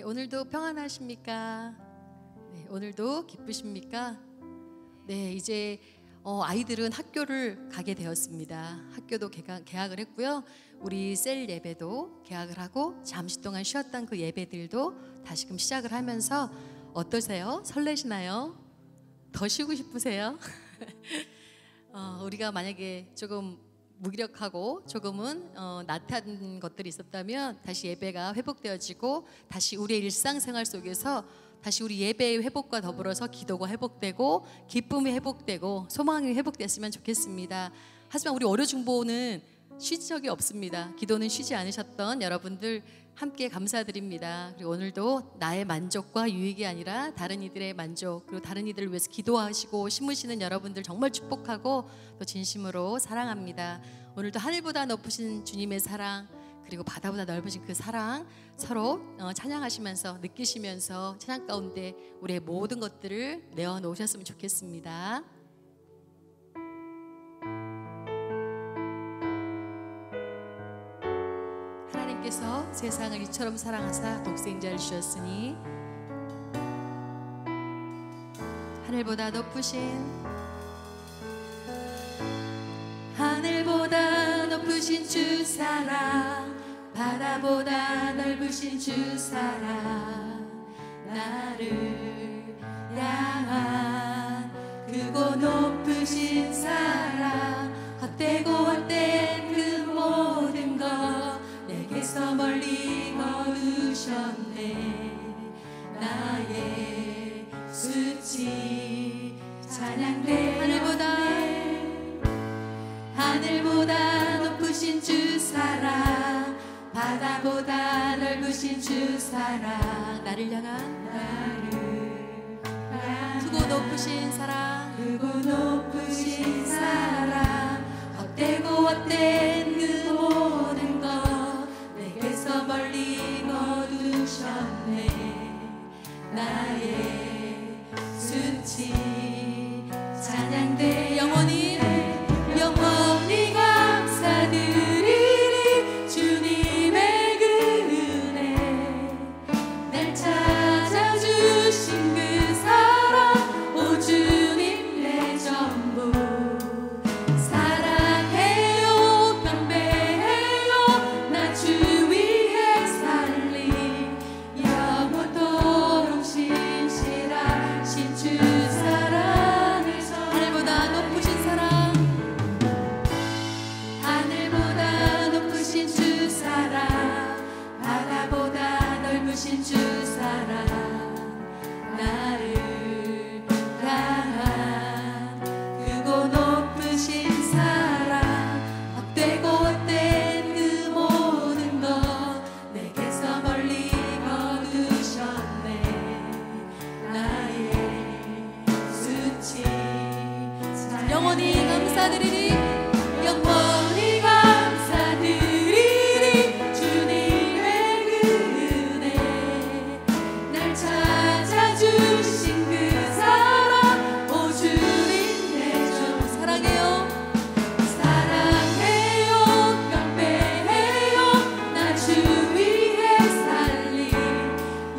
오늘도 평안하십니까? 네, 오늘도 기쁘십니까? 네, 이제 아이들은 학교를 가게 되었습니다. 학교도 개학을 했고요. 우리 셀 예배도 개학을 하고 잠시 동안 쉬었던 그 예배들도 다시금 시작을 하면서 어떠세요? 설레시나요? 더 쉬고 싶으세요? 우리가 만약에 조금 무기력하고 조금은 나태한 것들이 있었다면 다시 예배가 회복되어지고 다시 우리의 일상생활 속에서 다시 우리 예배의 회복과 더불어서 기도가 회복되고 기쁨이 회복되고 소망이 회복됐으면 좋겠습니다. 하지만 우리 어려중보는 쉬지 적이 없습니다. 기도는 쉬지 않으셨던 여러분들 함께 감사드립니다. 그리고 오늘도 나의 만족과 유익이 아니라 다른 이들의 만족, 그리고 다른 이들을 위해서 기도하시고 심으시는 여러분들 정말 축복하고 또 진심으로 사랑합니다. 오늘도 하늘보다 높으신 주님의 사랑, 그리고 바다보다 넓으신 그 사랑 서로 찬양하시면서 느끼시면서 찬양 가운데 우리의 모든 것들을 내어놓으셨으면 좋겠습니다. 하나님께서 세상을 이처럼 사랑하사 독생자를 주셨으니 하늘보다 높으신 주 사랑, 바다보다 넓으신 주 사랑, 나를 향한 크고 높으신 사랑, 헛되고 헛된 그 모든 것 내게서 멀리 거두셨네. 나의 수치 찬양돼. 하늘보다 높으신 주 사랑, 바다보다 넓으신 주 사랑, 나를 향한 크고 높으신 사랑, 헛되고 헛된 그 모든 것 내게서 멀리 거두셨네. 나의 수치 찬양돼. 영원히 감사드리리. 주님의 그 은혜 날 찾아주신 그 사랑, 오 주님 내 전부. 사랑해요 경배해요 나 주 위해 살리. 영원토록 신실하신 주 사랑을 전 하늘보다 높으신 사랑, 하늘보다 높으신 주 사랑, 바다보다 넓으신 주 사랑, 나를 향한 크고 높으신 사랑, 헛되고 헛된 그 모든 것 내게서 멀리 거두셨네. 나의 수치 영원히 감사드리리. 영원히 감사드리리. 주님의 그 은혜 날 찾아주신 그 사랑, 오 주님 내 주. 사랑해요 경배해요 나 주 위해 살리.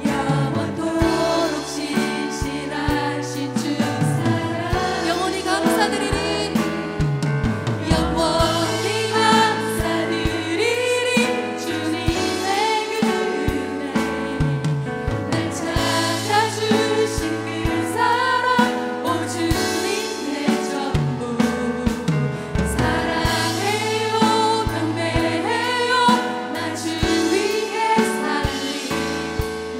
영원토록 신실하신 주 사랑, 영원히 감사드리리. 영원히 감사드리리. 주님의 그 은혜 날 찾아주신 그 사랑, 오 주님 내 전부. 사랑해요 경배해요 나 주 위해 살리.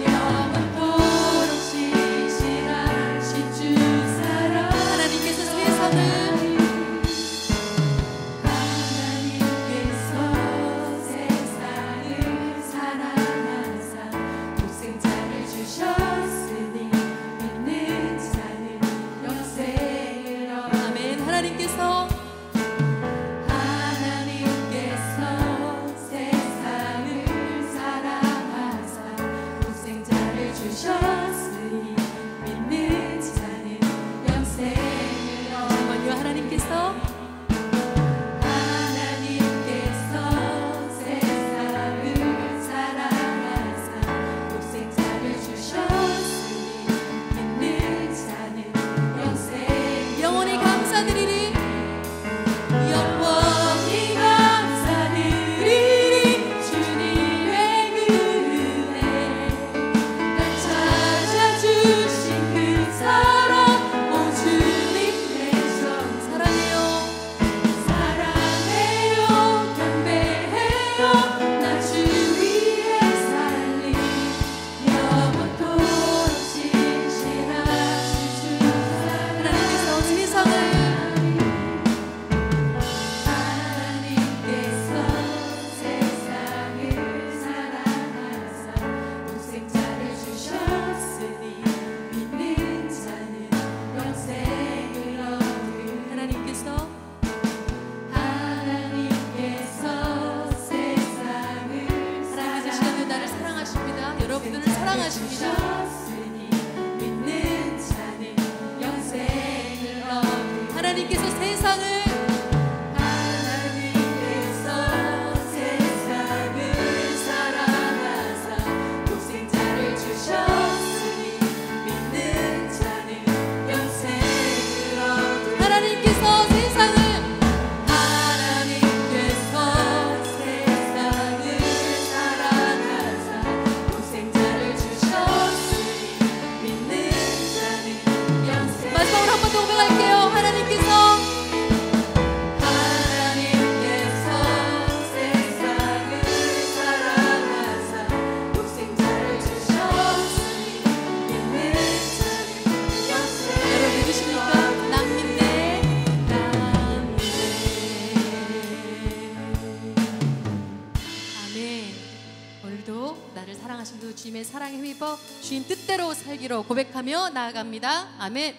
영원토록 신실하신 주 사랑. 하나님께서 세상을 사랑하사 독생자를 주셨으니 믿는 자는 영생을 얻. 아멘. 하나님께서 세상을 사랑하사 독생자를 주셨으니 믿는 자는 영생을 얻. 정말요. 하나님께서 세상을 사랑하사 독생자를 사랑하십니다. 하나님께서 세상을 주님의 사랑에 힘입어 주님 뜻대로 살기로 고백하며 나아갑니다. 아멘.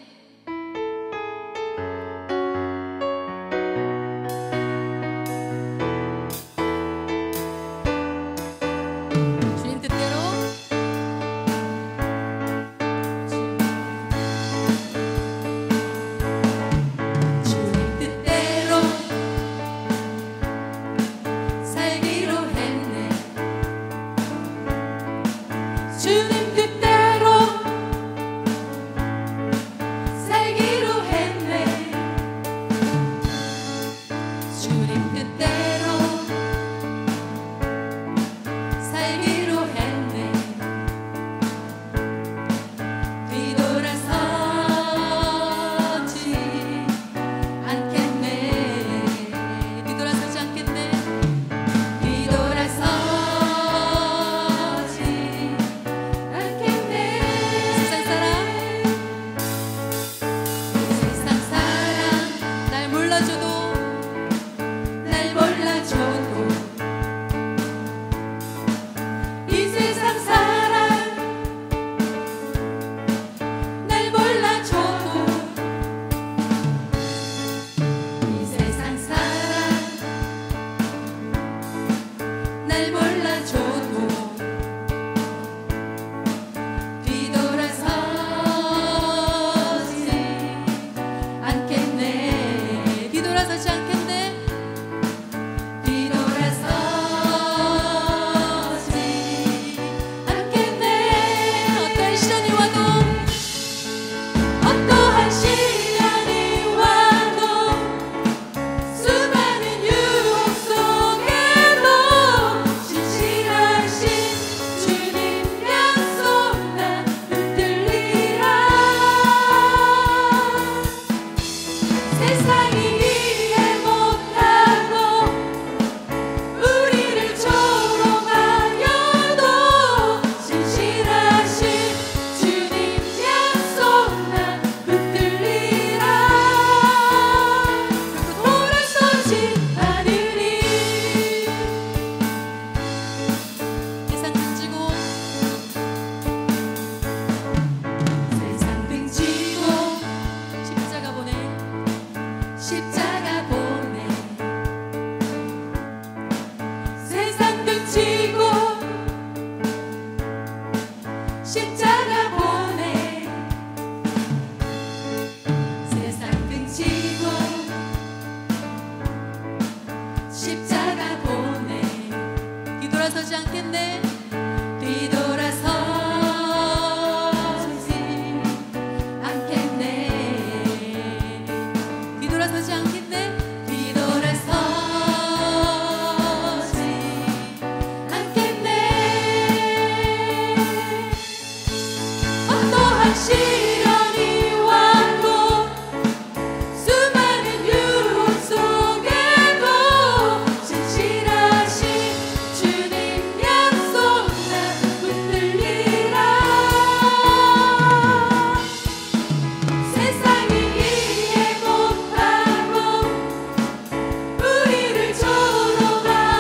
주님 뜻대로 살기로 했네. 주님 뜻대로 살기로 했네. 주님 뜻대로 살기로 했네. 뒤돌아서지 않겠네. 뒤돌아서지 않겠네. 뒤돌아서지 않겠네. 뒤돌아서지 않겠네. 뒤돌아서지 않겠네. 뒤돌아서지 않겠네. 어떠한 시련이 와도 수많은 유혹 속에도 진실하신 주님 약속 난 붙들리라. 세상이 이해 못하고 우리를 조롱하여도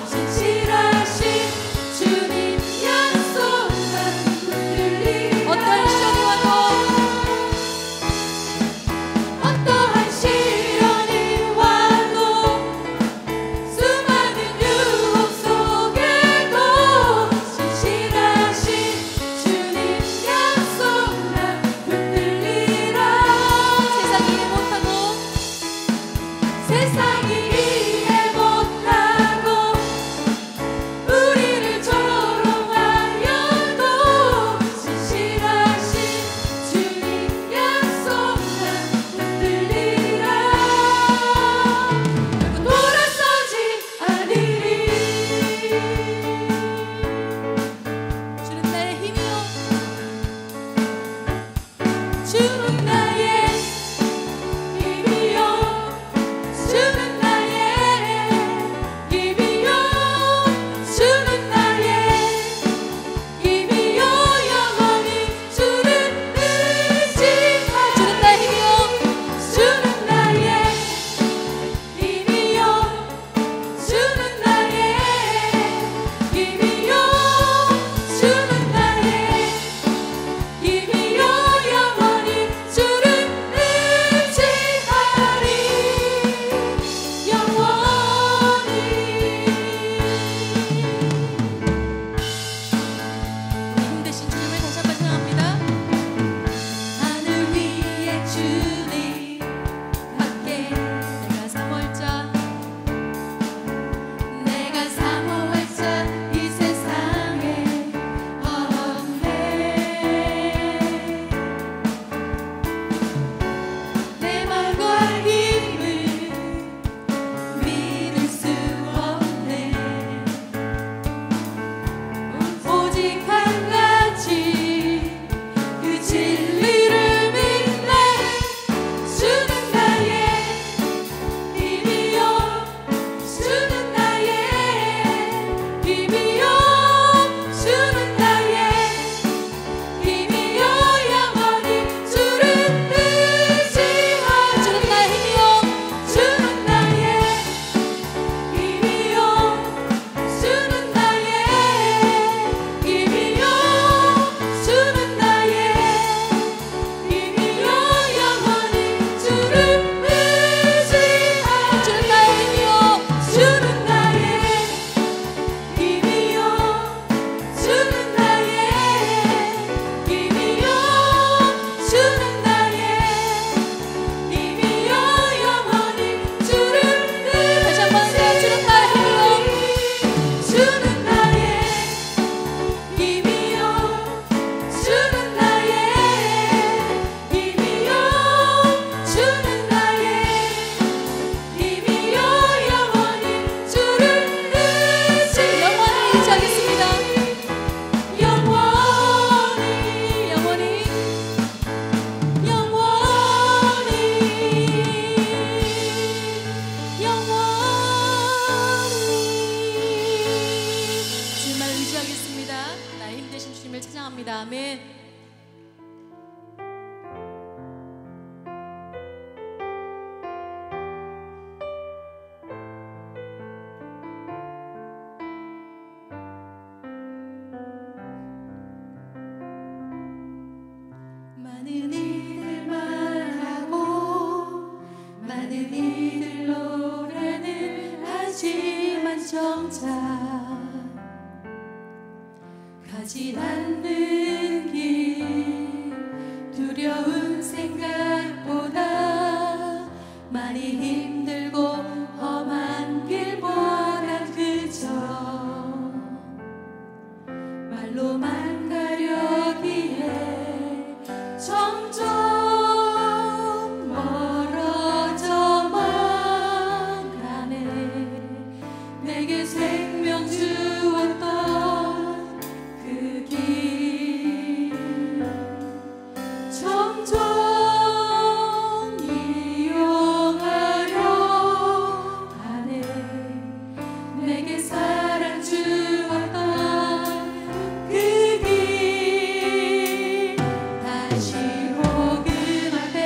진실하신 주님 약속 난 붙들리라. 주는 나의 힘이요 주는 나의 힘이요 주는 나의 힘이요 영원히 주를 의지하리 주는 나의 힘이요 주는 나의 힘이요 주는 나의 힘이요 주는 나의 힘이요 영원히 주를 의지하리 영원히 힘 대신 주님을 다시 한번 찬양합니다. 하늘 위에 주님 밖에 내가 사모할자 내가 사모할 자 이 세상에 없네 내 말과 힘을 믿을 수 없네 오직 한 가지 그 진리를 믿네 주는 나의 힘이요 주는 나의 힘이요 주는 나의 힘이요 영원히 주를 의지하리 주는 나의 힘이요 주는 나의 힘이요 주는 나의 힘이요 주는 나의 힘이요 영원히 주를 의지하리 주는 나의 힘이요 주는 나의 힘이요 주는 나의 힘이요 주는 나의 힘이요 영원히 주를 다시 한번 하세요. 주는 나의 힘이요 주는 나의 힘이요 주는 나의 힘이요 주는 나의 힘이요 영원히 주를 영원히 의지하겠습니다. 영원히 영원히 주님만 의지하겠습니다. 나의 힘 되신 주님을 찬양합니다. 아멘. 많은 이들 말하고 많은 이들 노래는 하지만 정작 가진 않는 길 두려운 생각보다 많이 힘들고 험한 길보다 그저 말로만 가려기에 점점 멀어져만 가네 내게 생명 주었던 그 길 점점 이용하려 하네 내게 사랑 주었던 그 길 다시 복음 앞에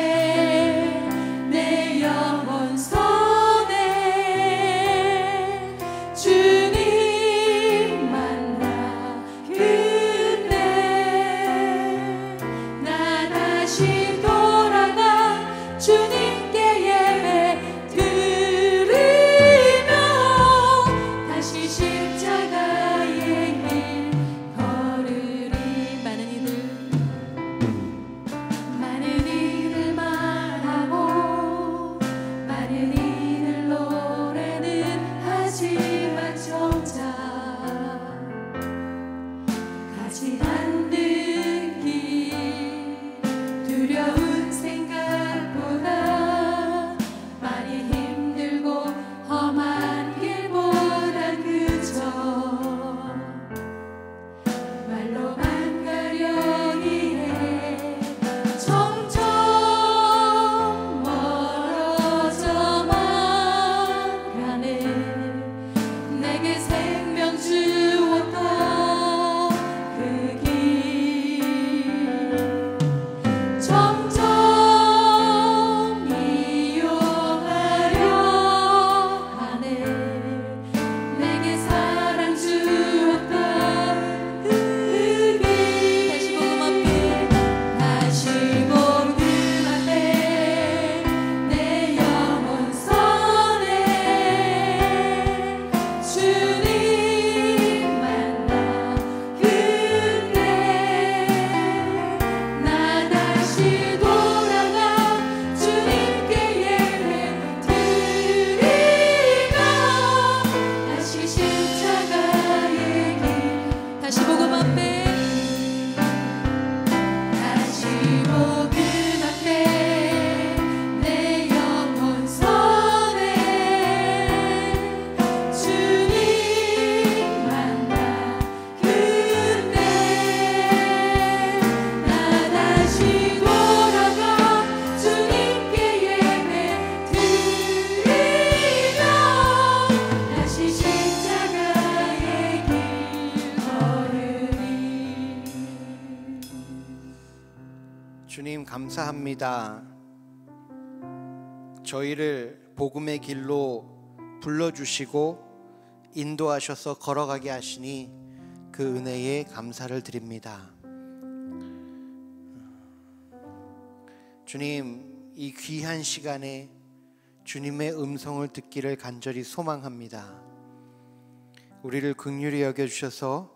내 영혼 손에 주님 만나 그때 나 다시 돌아가 주님께 예배 드리며 다시 십자가의 길 걸으리 많은 이들 말하고 많은 이들 노래는 하지만 정작 가지 않는 길 두려운 생각보다 많이 힘들고 험한 길보다 그저 말로만 가려기에 점점 주님 감사합니다. 저희를 복음의 길로 불러주시고 인도하셔서 걸어가게 하시니 그 은혜에 감사를 드립니다. 주님, 이 귀한 시간에 주님의 음성을 듣기를 간절히 소망합니다. 우리를 긍휼히 여겨주셔서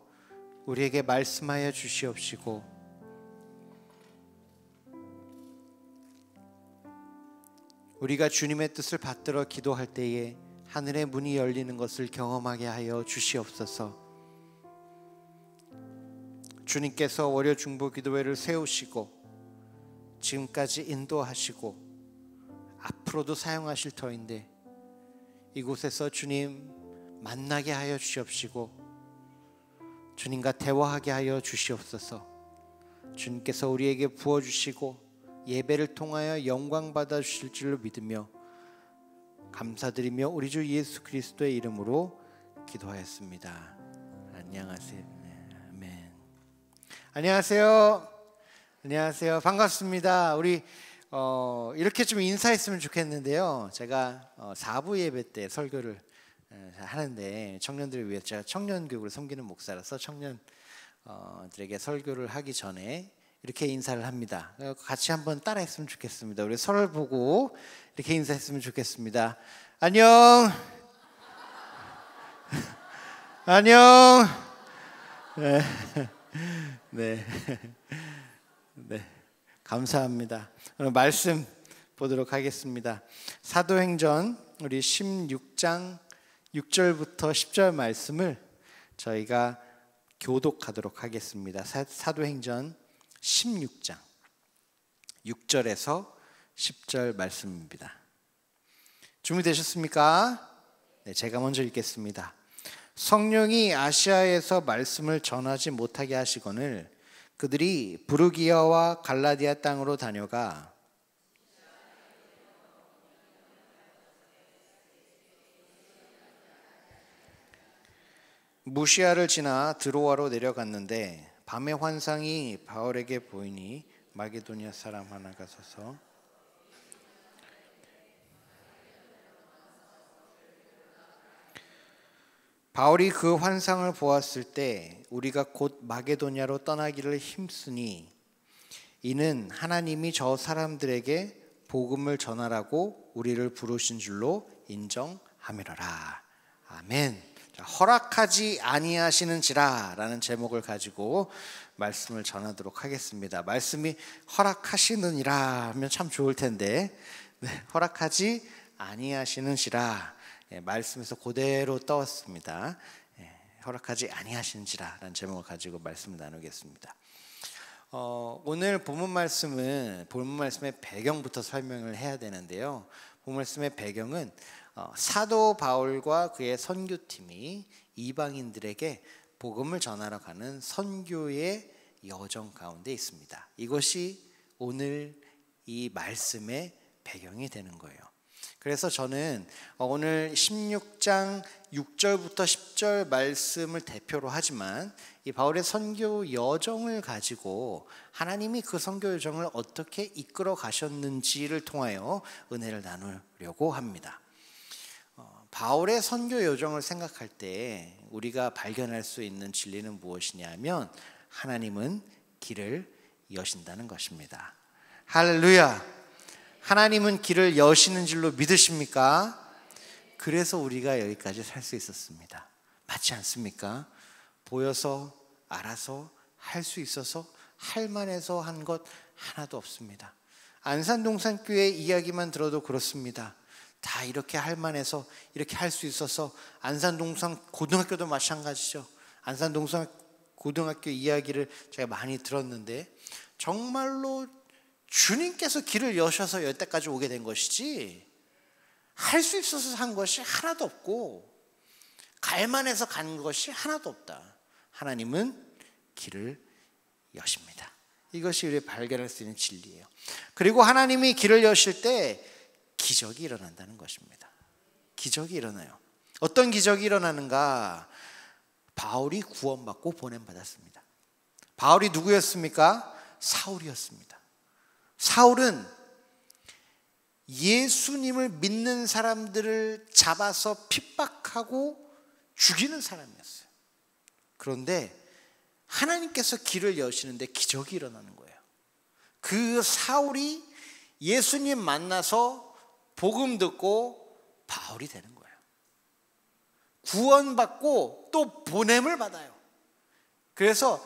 우리에게 말씀하여 주시옵시고 우리가 주님의 뜻을 받들어 기도할 때에 하늘의 문이 열리는 것을 경험하게 하여 주시옵소서. 주님께서 월요 중보 기도회를 세우시고 지금까지 인도하시고 앞으로도 사용하실 터인데 이곳에서 주님 만나게 하여 주시옵시고 주님과 대화하게 하여 주시옵소서. 주님께서 우리에게 부어주시고 예배를 통하여 영광 받아 주실 줄로 믿으며 감사드리며 우리 주 예수 그리스도의 이름으로 기도하였습니다. 안녕하세요. 아멘. 안녕하세요. 안녕하세요. 반갑습니다. 우리 이렇게 좀 인사했으면 좋겠는데요. 제가 4부 예배 때 설교를 하는데 청년들을 위해 제가 청년교육을 섬기는 목사라서 청년들에게 설교를 하기 전에 이렇게 인사를 합니다. 같이 한번 따라했으면 좋겠습니다. 우리 서로를 보고 이렇게 인사했으면 좋겠습니다. 안녕. 안녕. 네. 네. 네. 감사합니다. 오늘 말씀 보도록 하겠습니다. 사도행전 우리 16장 6절부터 10절 말씀을 저희가 교독하도록 하겠습니다. 사도행전 16장 6절에서 10절 말씀입니다. 준비되셨습니까? 네, 제가 먼저 읽겠습니다. 성령이 아시아에서 말씀을 전하지 못하게 하시거늘 그들이 부르기아와 갈라디아 땅으로 다녀가 무시아를 지나 드로아로 내려갔는데 밤에 환상이 바울에게 보이니 마게도니아 사람 하나가 서서 바울이 그 환상을 보았을 때 우리가 곧 마게도냐로 떠나기를 힘쓰니 이는 하나님이 저 사람들에게 복음을 전하라고 우리를 부르신 줄로 인정함이로라. 아멘. 허락하지 아니하시는지라 라는 제목을 가지고 말씀을 전하도록 하겠습니다. 말씀이 허락하시느니라 하면 참 좋을 텐데 네, 허락하지 아니하시는지라 말씀에서 그대로 떠왔습니다. 허락하지 아니하시는지라 라는 제목을 가지고 말씀을 나누겠습니다. 오늘 본문 말씀의 배경부터 설명을 해야 되는데요. 본문 말씀의 배경은 사도 바울과 그의 선교팀이 이방인들에게 복음을 전하러 가는 선교의 여정 가운데 있습니다. 이것이 오늘 이 말씀의 배경이 되는 거예요. 그래서 저는 오늘 16장 6절부터 10절 말씀을 대표로 하지만 이 바울의 선교 여정을 가지고 하나님이 그 선교 여정을 어떻게 이끌어 가셨는지를 통하여 은혜를 나누려고 합니다. 바울의 선교 여정을 생각할 때 우리가 발견할 수 있는 진리는 무엇이냐면 하나님은 길을 여신다는 것입니다. 할렐루야. 하나님은 길을 여시는 줄로 믿으십니까? 그래서 우리가 여기까지 살 수 있었습니다. 맞지 않습니까? 보여서 알아서 할 수 있어서 할 만해서 한 것 하나도 없습니다. 안산동산교회 이야기만 들어도 그렇습니다. 다 이렇게 할 만해서 이렇게 할 수 있어서 안산동산 고등학교도 마찬가지죠. 안산동산 고등학교 이야기를 제가 많이 들었는데 정말로 주님께서 길을 여셔서 여기까지 오게 된 것이지 할 수 있어서 한 것이 하나도 없고 갈 만해서 간 것이 하나도 없다. 하나님은 길을 여십니다. 이것이 우리 발견할 수 있는 진리예요. 그리고 하나님이 길을 여실 때 기적이 일어난다는 것입니다. 기적이 일어나요. 어떤 기적이 일어나는가? 바울이 구원받고 보냄받았습니다. 바울이 누구였습니까? 사울이었습니다. 사울은 예수님을 믿는 사람들을 잡아서 핍박하고 죽이는 사람이었어요. 그런데 하나님께서 길을 여시는데 기적이 일어나는 거예요. 그 사울이 예수님 만나서 복음 듣고 바울이 되는 거예요. 구원받고 또 보냄을 받아요. 그래서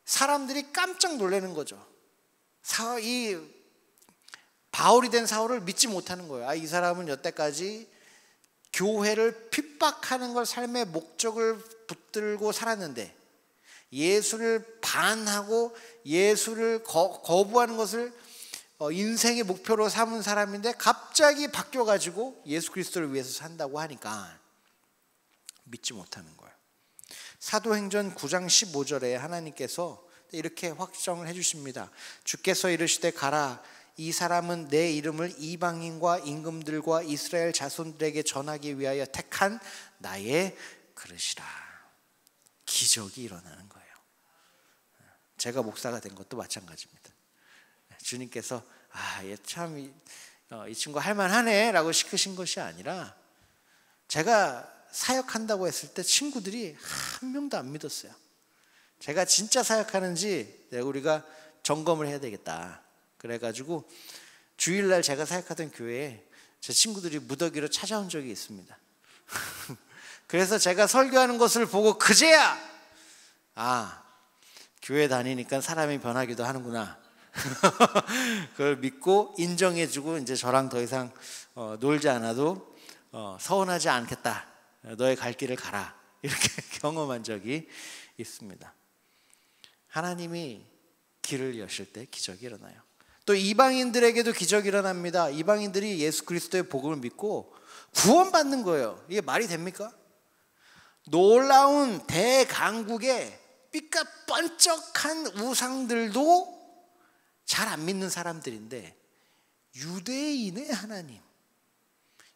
사람들이 깜짝 놀라는 거죠. 이 바울이 된 사울을 믿지 못하는 거예요. 이 사람은 여태까지 교회를 핍박하는 걸 삶의 목적을 붙들고 살았는데, 예수를 반하고 예수를 거부하는 것을 인생의 목표로 삼은 사람인데 갑자기 바뀌어가지고 예수 그리스도를 위해서 산다고 하니까 믿지 못하는 거예요. 사도행전 9장 15절에 하나님께서 이렇게 확정을 해주십니다. 주께서 이르시되 가라. 이 사람은 내 이름을 이방인과 임금들과 이스라엘 자손들에게 전하기 위하여 택한 나의 그릇이라. 기적이 일어나는 거예요. 제가 목사가 된 것도 마찬가지입니다. 주님께서 얘 참 이 친구 할만하네 라고 시키신 것이 아니라, 제가 사역한다고 했을 때 친구들이 한 명도 안 믿었어요. 제가 진짜 사역하는지 우리가 점검을 해야 되겠다. 그래가지고 주일날 제가 사역하던 교회에 제 친구들이 무더기로 찾아온 적이 있습니다. 그래서 제가 설교하는 것을 보고 그제야 교회 다니니까 사람이 변하기도 하는구나. 그걸 믿고 인정해주고 이제 저랑 더 이상 놀지 않아도 서운하지 않겠다. 너의 갈 길을 가라. 이렇게 경험한 적이 있습니다. 하나님이 길을 여실 때 기적이 일어나요. 또 이방인들에게도 기적이 일어납니다. 이방인들이 예수 그리스도의 복음을 믿고 구원받는 거예요. 이게 말이 됩니까? 놀라운 대강국에 삐까뻔쩍한 우상들도 잘 안 믿는 사람들인데 유대인의 하나님,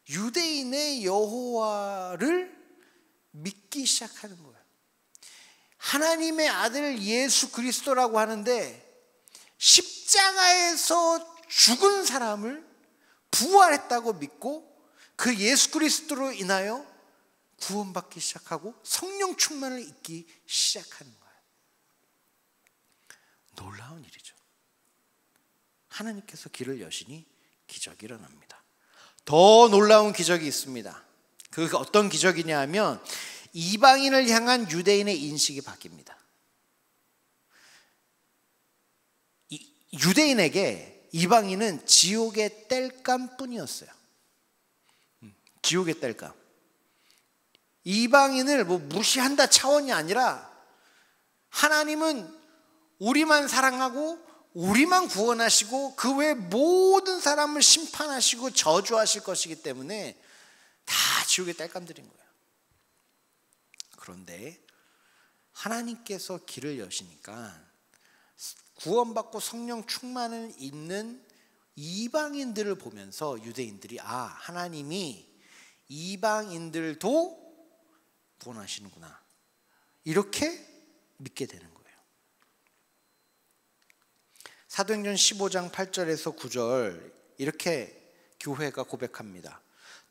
유대인의 여호와를 믿기 시작하는 거예요. 하나님의 아들 예수 그리스도라고 하는데 십자가에서 죽은 사람을 부활했다고 믿고 그 예수 그리스도로 인하여 구원받기 시작하고 성령 충만을 잊기 시작하는 거예요. 놀라운 일이죠. 하나님께서 길을 여시니 기적이 일어납니다. 더 놀라운 기적이 있습니다. 그 어떤 기적이냐 하면 이방인을 향한 유대인의 인식이 바뀝니다. 유대인에게 이방인은 지옥의 땔감뿐이었어요. 지옥의 땔감. 이방인을 무시한다 차원이 아니라 하나님은 우리만 사랑하고 우리만 구원하시고 그 외 모든 사람을 심판하시고 저주하실 것이기 때문에 다 지옥의 땔감들인 거예요. 그런데 하나님께서 길을 여시니까 구원받고 성령 충만을 입는 이방인들을 보면서 유대인들이 하나님이 이방인들도 구원하시는구나, 이렇게 믿게 되는 거예요. 사도행전 15장 8절에서 9절 이렇게 교회가 고백합니다.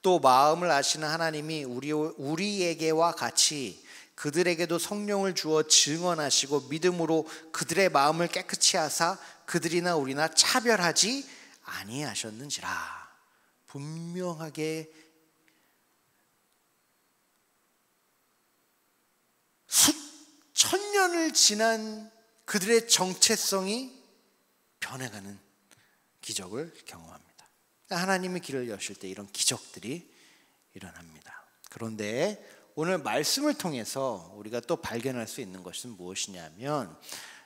또 마음을 아시는 하나님이 우리에게와 같이 그들에게도 성령을 주어 증언하시고 믿음으로 그들의 마음을 깨끗이 하사 그들이나 우리나 차별하지 아니하셨는지라. 분명하게 수천 년을 지난 그들의 정체성이 변해가는 기적을 경험합니다. 하나님의 길을 여실 때 이런 기적들이 일어납니다. 그런데 오늘 말씀을 통해서 우리가 또 발견할 수 있는 것은 무엇이냐면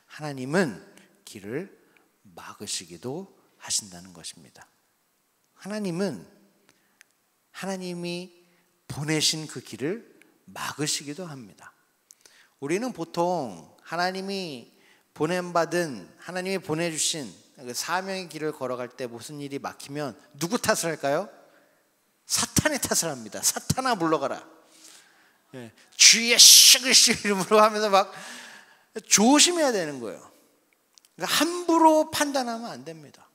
하나님은 길을 막으시기도 하신다는 것입니다. 하나님이 보내신 그 길을 막으시기도 합니다. 우리는 보통 하나님이 하나님이 보내주신 그 사명의 길을 걸어갈 때 무슨 일이 막히면 누구 탓을 할까요? 사탄의 탓을 합니다. 사탄아 물러가라. 주의 슈글슈 이름으로 하면서 막 조심해야 되는 거예요. 그러니까 함부로 판단하면 안 됩니다.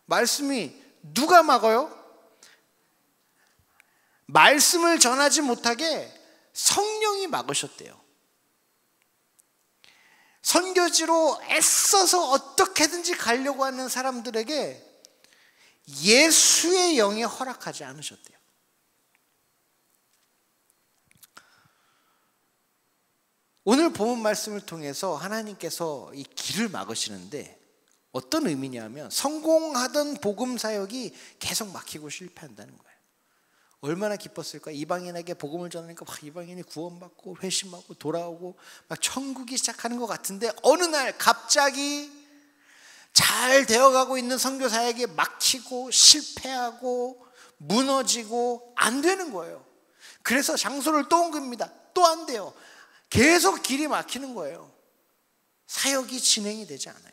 말씀이 누가 막아요? 말씀을 전하지 못하게 성령이 막으셨대요. 선교지로 애써서 어떻게든지 가려고 하는 사람들에게 예수의 영이 허락하지 않으셨대요. 오늘 본문 말씀을 통해서 하나님께서 이 길을 막으시는데 어떤 의미냐면 성공하던 복음 사역이 계속 막히고 실패한다는 거예요. 얼마나 기뻤을까? 이방인에게 복음을 전하니까 막 이방인이 구원받고 회심하고 돌아오고 막 천국이 시작하는 것 같은데 어느 날 갑자기 잘 되어가고 있는 선교 사역이 막히고 실패하고 무너지고 안 되는 거예요. 그래서 장소를 또 옮깁니다. 또 안 돼요. 계속 길이 막히는 거예요. 사역이 진행이 되지 않아요.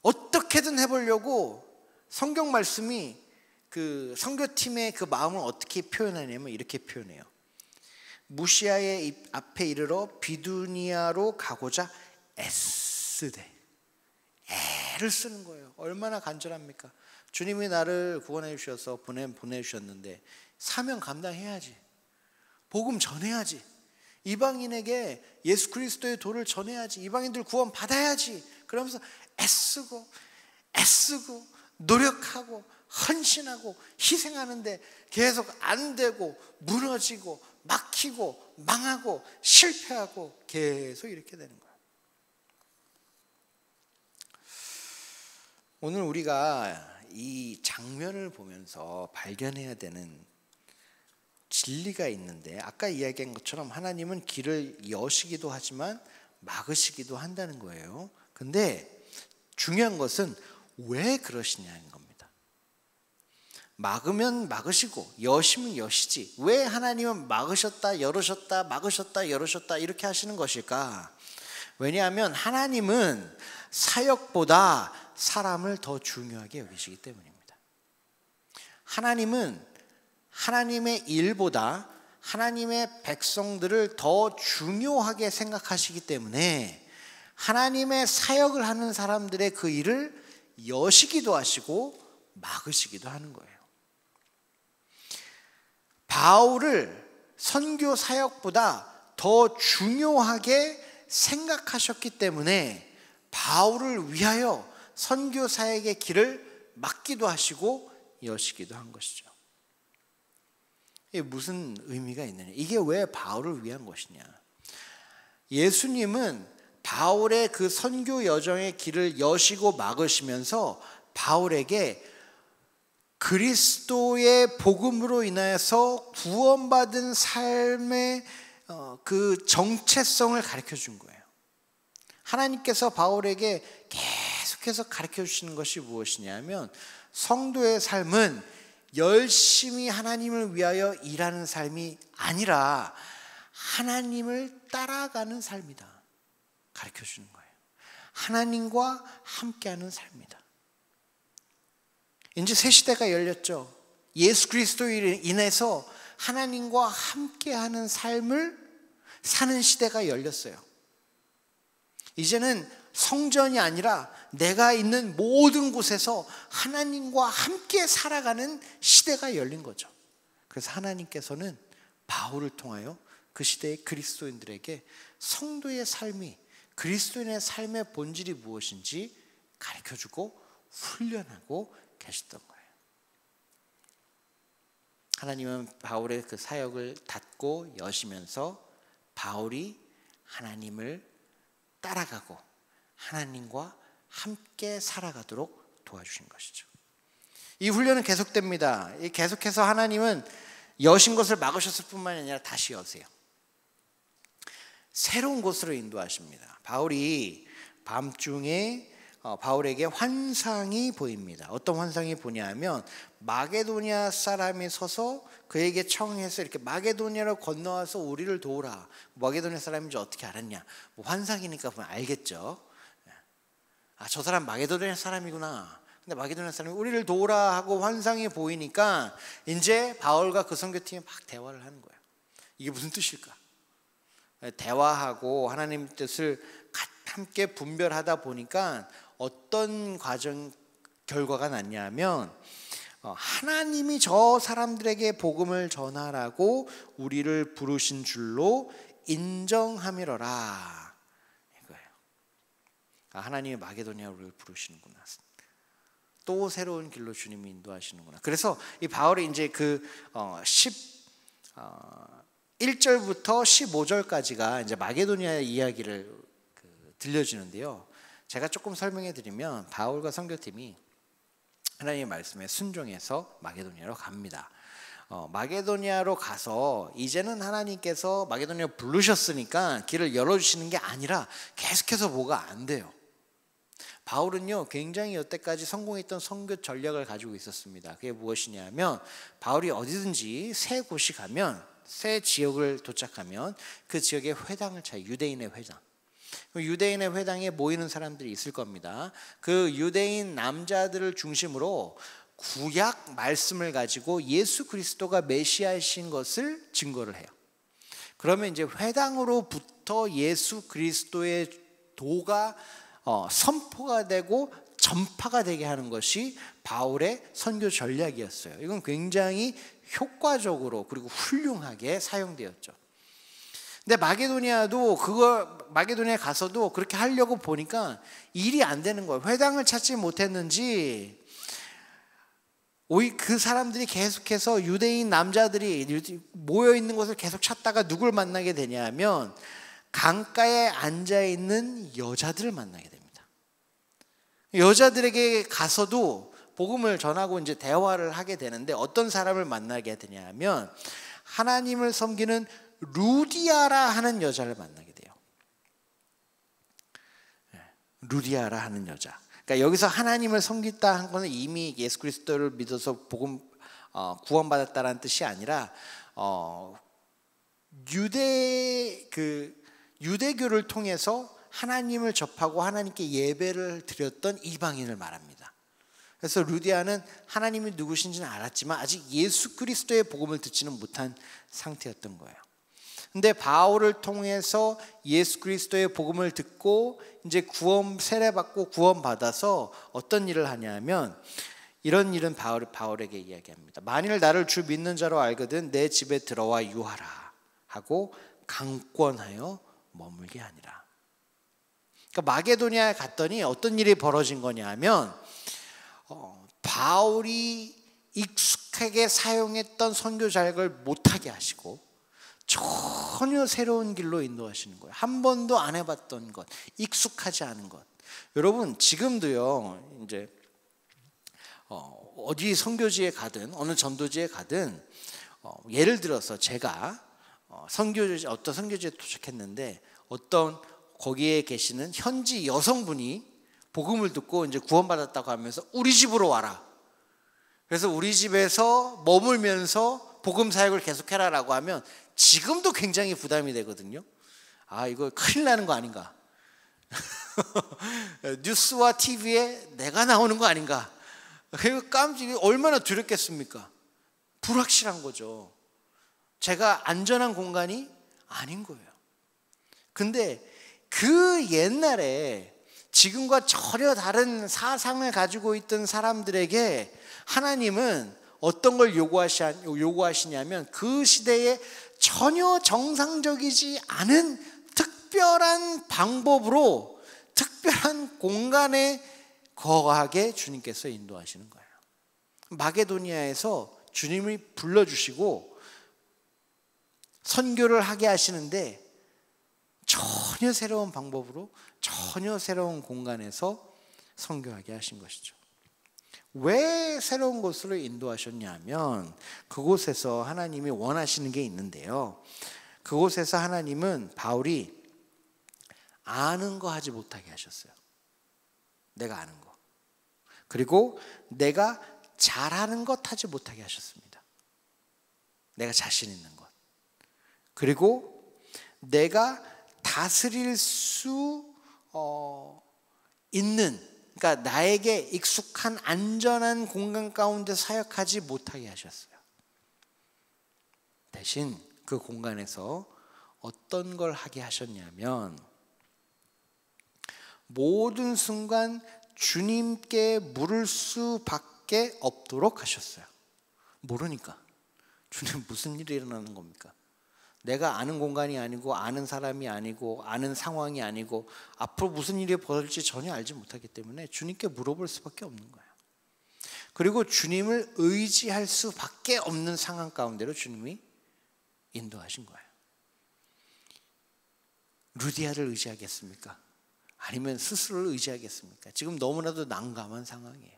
어떻게든 해보려고 성경 말씀이 그 선교팀의 그 마음을 어떻게 표현하냐면 이렇게 표현해요. 무시아의 앞에 이르러 비두니아로 가고자 애쓰되, 애를 쓰는 거예요. 얼마나 간절합니까? 주님이 나를 구원해 주셔서 보내주셨는데 사명 감당해야지. 복음 전해야지. 이방인에게 예수 그리스도의 도를 전해야지. 이방인들 구원 받아야지. 그러면서 애쓰고 노력하고 헌신하고 희생하는데 계속 안 되고 무너지고 막히고 망하고 실패하고 계속 이렇게 되는 거예요. 오늘 우리가 이 장면을 보면서 발견해야 되는 진리가 있는데 아까 이야기한 것처럼 하나님은 길을 여시기도 하지만 막으시기도 한다는 거예요. 근데 중요한 것은 왜 그러시냐는 겁니다. 막으면 막으시고 여시면 여시지 왜 하나님은 막으셨다 열으셨다 막으셨다 열으셨다 이렇게 하시는 것일까? 왜냐하면 하나님은 사역보다 사람을 더 중요하게 여기시기 때문입니다. 하나님은 하나님의 일보다 하나님의 백성들을 더 중요하게 생각하시기 때문에 하나님의 사역을 하는 사람들의 그 일을 여시기도 하시고 막으시기도 하는 거예요. 바울을 선교 사역보다 더 중요하게 생각하셨기 때문에 바울을 위하여 선교 사역의 길을 막기도 하시고 여시기도 한 것이죠. 이게 무슨 의미가 있느냐? 이게 왜 바울을 위한 것이냐? 예수님은 바울의 그 선교 여정의 길을 여시고 막으시면서 바울에게 그리스도의 복음으로 인하여서 구원받은 삶의 그 정체성을 가르쳐 준 거예요. 하나님께서 바울에게 계속해서 가르쳐 주시는 것이 무엇이냐면 성도의 삶은 열심히 하나님을 위하여 일하는 삶이 아니라 하나님을 따라가는 삶이다. 가르쳐 주는 거예요. 하나님과 함께하는 삶이다. 이제 새 시대가 열렸죠. 예수 그리스도로 인해서 하나님과 함께하는 삶을 사는 시대가 열렸어요. 이제는 성전이 아니라 내가 있는 모든 곳에서 하나님과 함께 살아가는 시대가 열린 거죠. 그래서 하나님께서는 바울을 통하여 그 시대의 그리스도인들에게 성도의 삶이 그리스도인의 삶의 본질이 무엇인지 가르쳐주고 훈련하고 계셨던 거예요. 하나님은 바울의 그 사역을 닫고 여시면서 바울이 하나님을 따라가고 하나님과 함께 살아가도록 도와주신 것이죠. 이 훈련은 계속됩니다. 계속해서 하나님은 여신 것을 막으셨을 뿐만 아니라 다시 여세요. 새로운 곳으로 인도하십니다. 바울이 밤중에 바울에게 환상이 보입니다. 어떤 환상이 보냐면 마게도니아 사람이 서서 그에게 청해서 이렇게 마게도니아로 건너와서 우리를 도우라. 마게도니아 사람인지 어떻게 알았냐? 뭐 환상이니까 보면 알겠죠. 아, 저 사람 마게도니아 사람이구나. 근데 마게도니아 사람이 우리를 도우라 하고 환상이 보이니까 이제 바울과 그 선교팀이 막 대화를 하는 거예요. 이게 무슨 뜻일까? 대화하고 하나님 뜻을 함께 분별하다 보니까 어떤 결과가 났냐면 하나님이 저 사람들에게 복음을 전하라고 우리를 부르신 줄로 인정함이로라, 이거예요. 하나님이 마게도냐로 우리를 부르시는구나. 또 새로운 길로 주님이 인도하시는구나. 그래서 이 바울이 이제 1절부터 15절까지가 이제 마게도니아의 이야기를 들려주는데요. 제가 조금 설명해 드리면 바울과 선교팀이 하나님의 말씀에 순종해서 마게도니아로 갑니다. 마게도니아로 가서 이제는 하나님께서 마게도니아 부르셨으니까 길을 열어주시는 게 아니라 계속해서 뭐가 안 돼요. 바울은요 굉장히 여태까지 성공했던 선교 전략을 가지고 있었습니다. 그게 무엇이냐면 바울이 어디든지 새 곳이 가면, 새 지역을 도착하면 그 지역의 회당을 차요. 유대인의 회당. 유대인의 회당에 모이는 사람들이 있을 겁니다. 그 유대인 남자들을 중심으로 구약 말씀을 가지고 예수 그리스도가 메시아이신 것을 증거를 해요. 그러면 이제 회당으로부터 예수 그리스도의 도가 선포가 되고 전파가 되게 하는 것이 바울의 선교 전략이었어요. 이건 굉장히 효과적으로 그리고 훌륭하게 사용되었죠. 근데 마게도니아에 가서도 그렇게 하려고 보니까 일이 안 되는 거예요. 회당을 찾지 못했는지 오히려 그 사람들이 계속해서 유대인 남자들이 모여 있는 곳을 계속 찾다가 누굴 만나게 되냐면 강가에 앉아 있는 여자들을 만나게 됩니다. 여자들에게 가서도 복음을 전하고 이제 대화를 하게 되는데 어떤 사람을 만나게 되냐면 하나님을 섬기는 루디아라 하는 여자를 만나게 돼요. 루디아라 하는 여자. 그러니까 여기서 하나님을 섬겼다 한 거는 이미 예수 그리스도를 믿어서 복음 구원받았다라는 뜻이 아니라 유대교를 통해서 하나님을 접하고 하나님께 예배를 드렸던 이방인을 말합니다. 그래서 루디아는 하나님이 누구신지는 알았지만 아직 예수 그리스도의 복음을 듣지는 못한 상태였던 거예요. 근데 바울을 통해서 예수 그리스도의 복음을 듣고 이제 세례받고 구원받아서 어떤 일을 하냐면 이런 일은 바울에게 이야기합니다. 만일 나를 주 믿는 자로 알거든 내 집에 들어와 유하라 하고 강권하여 머물게 하니라. 그러니까 마게도니아에 갔더니 어떤 일이 벌어진 거냐면 바울이 익숙하게 사용했던 선교 자격을 못하게 하시고 전혀 새로운 길로 인도하시는 거예요. 한 번도 안 해봤던 것, 익숙하지 않은 것. 여러분 지금도요 이제 어디 선교지에 가든 어느 전도지에 가든 예를 들어서 제가 어떤 선교지에 도착했는데 어떤 거기에 계시는 현지 여성분이 복음을 듣고 이제 구원받았다고 하면서 우리 집으로 와라. 그래서 우리 집에서 머물면서 복음 사역을 계속해라라고 하면 지금도 굉장히 부담이 되거든요. 아 이거 큰일 나는 거 아닌가? 뉴스와 TV에 내가 나오는 거 아닌가? 그리고 깜짝이 얼마나 두렵겠습니까? 불확실한 거죠. 제가 안전한 공간이 아닌 거예요. 근데 그 옛날에 지금과 전혀 다른 사상을 가지고 있던 사람들에게 하나님은 어떤 걸 요구하시냐면 그 시대에 전혀 정상적이지 않은 특별한 방법으로 특별한 공간에 거하게 주님께서 인도하시는 거예요. 마게도니아에서 주님이 불러주시고 선교를 하게 하시는데 전혀 새로운 방법으로 전혀 새로운 공간에서 선교하게 하신 것이죠. 왜 새로운 곳으로 인도하셨냐면 그곳에서 하나님이 원하시는 게 있는데요. 그곳에서 하나님은 바울이 아는 거 하지 못하게 하셨어요. 내가 아는 거. 그리고 내가 잘하는 것 하지 못하게 하셨습니다. 내가 자신 있는 것. 그리고 내가 다스릴 수 있는, 그러니까 나에게 익숙한 안전한 공간 가운데 사역하지 못하게 하셨어요. 대신 그 공간에서 어떤 걸 하게 하셨냐면 모든 순간 주님께 물을 수밖에 없도록 하셨어요. 모르니까. 주님 무슨 일이 일어나는 겁니까? 내가 아는 공간이 아니고 아는 사람이 아니고 아는 상황이 아니고 앞으로 무슨 일이 벌어질지 전혀 알지 못하기 때문에 주님께 물어볼 수밖에 없는 거예요. 그리고 주님을 의지할 수밖에 없는 상황 가운데로 주님이 인도하신 거예요. 루디아를 의지하겠습니까? 아니면 스스로를 의지하겠습니까? 지금 너무나도 난감한 상황이에요.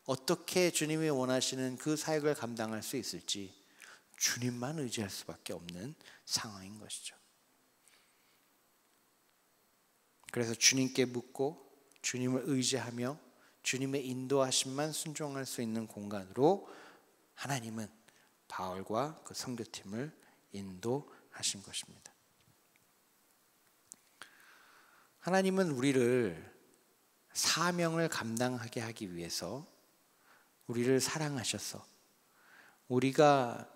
어떻게 주님이 원하시는 그 사역을 감당할 수 있을지 주님만 의지할 수밖에 없는 상황인 것이죠. 그래서 주님께 묻고 주님을 의지하며 주님의 인도하심만 순종할 수 있는 공간으로 하나님은 바울과 그 선교팀을 인도하신 것입니다. 하나님은 우리를 사명을 감당하게 하기 위해서 우리를 사랑하셔서 우리가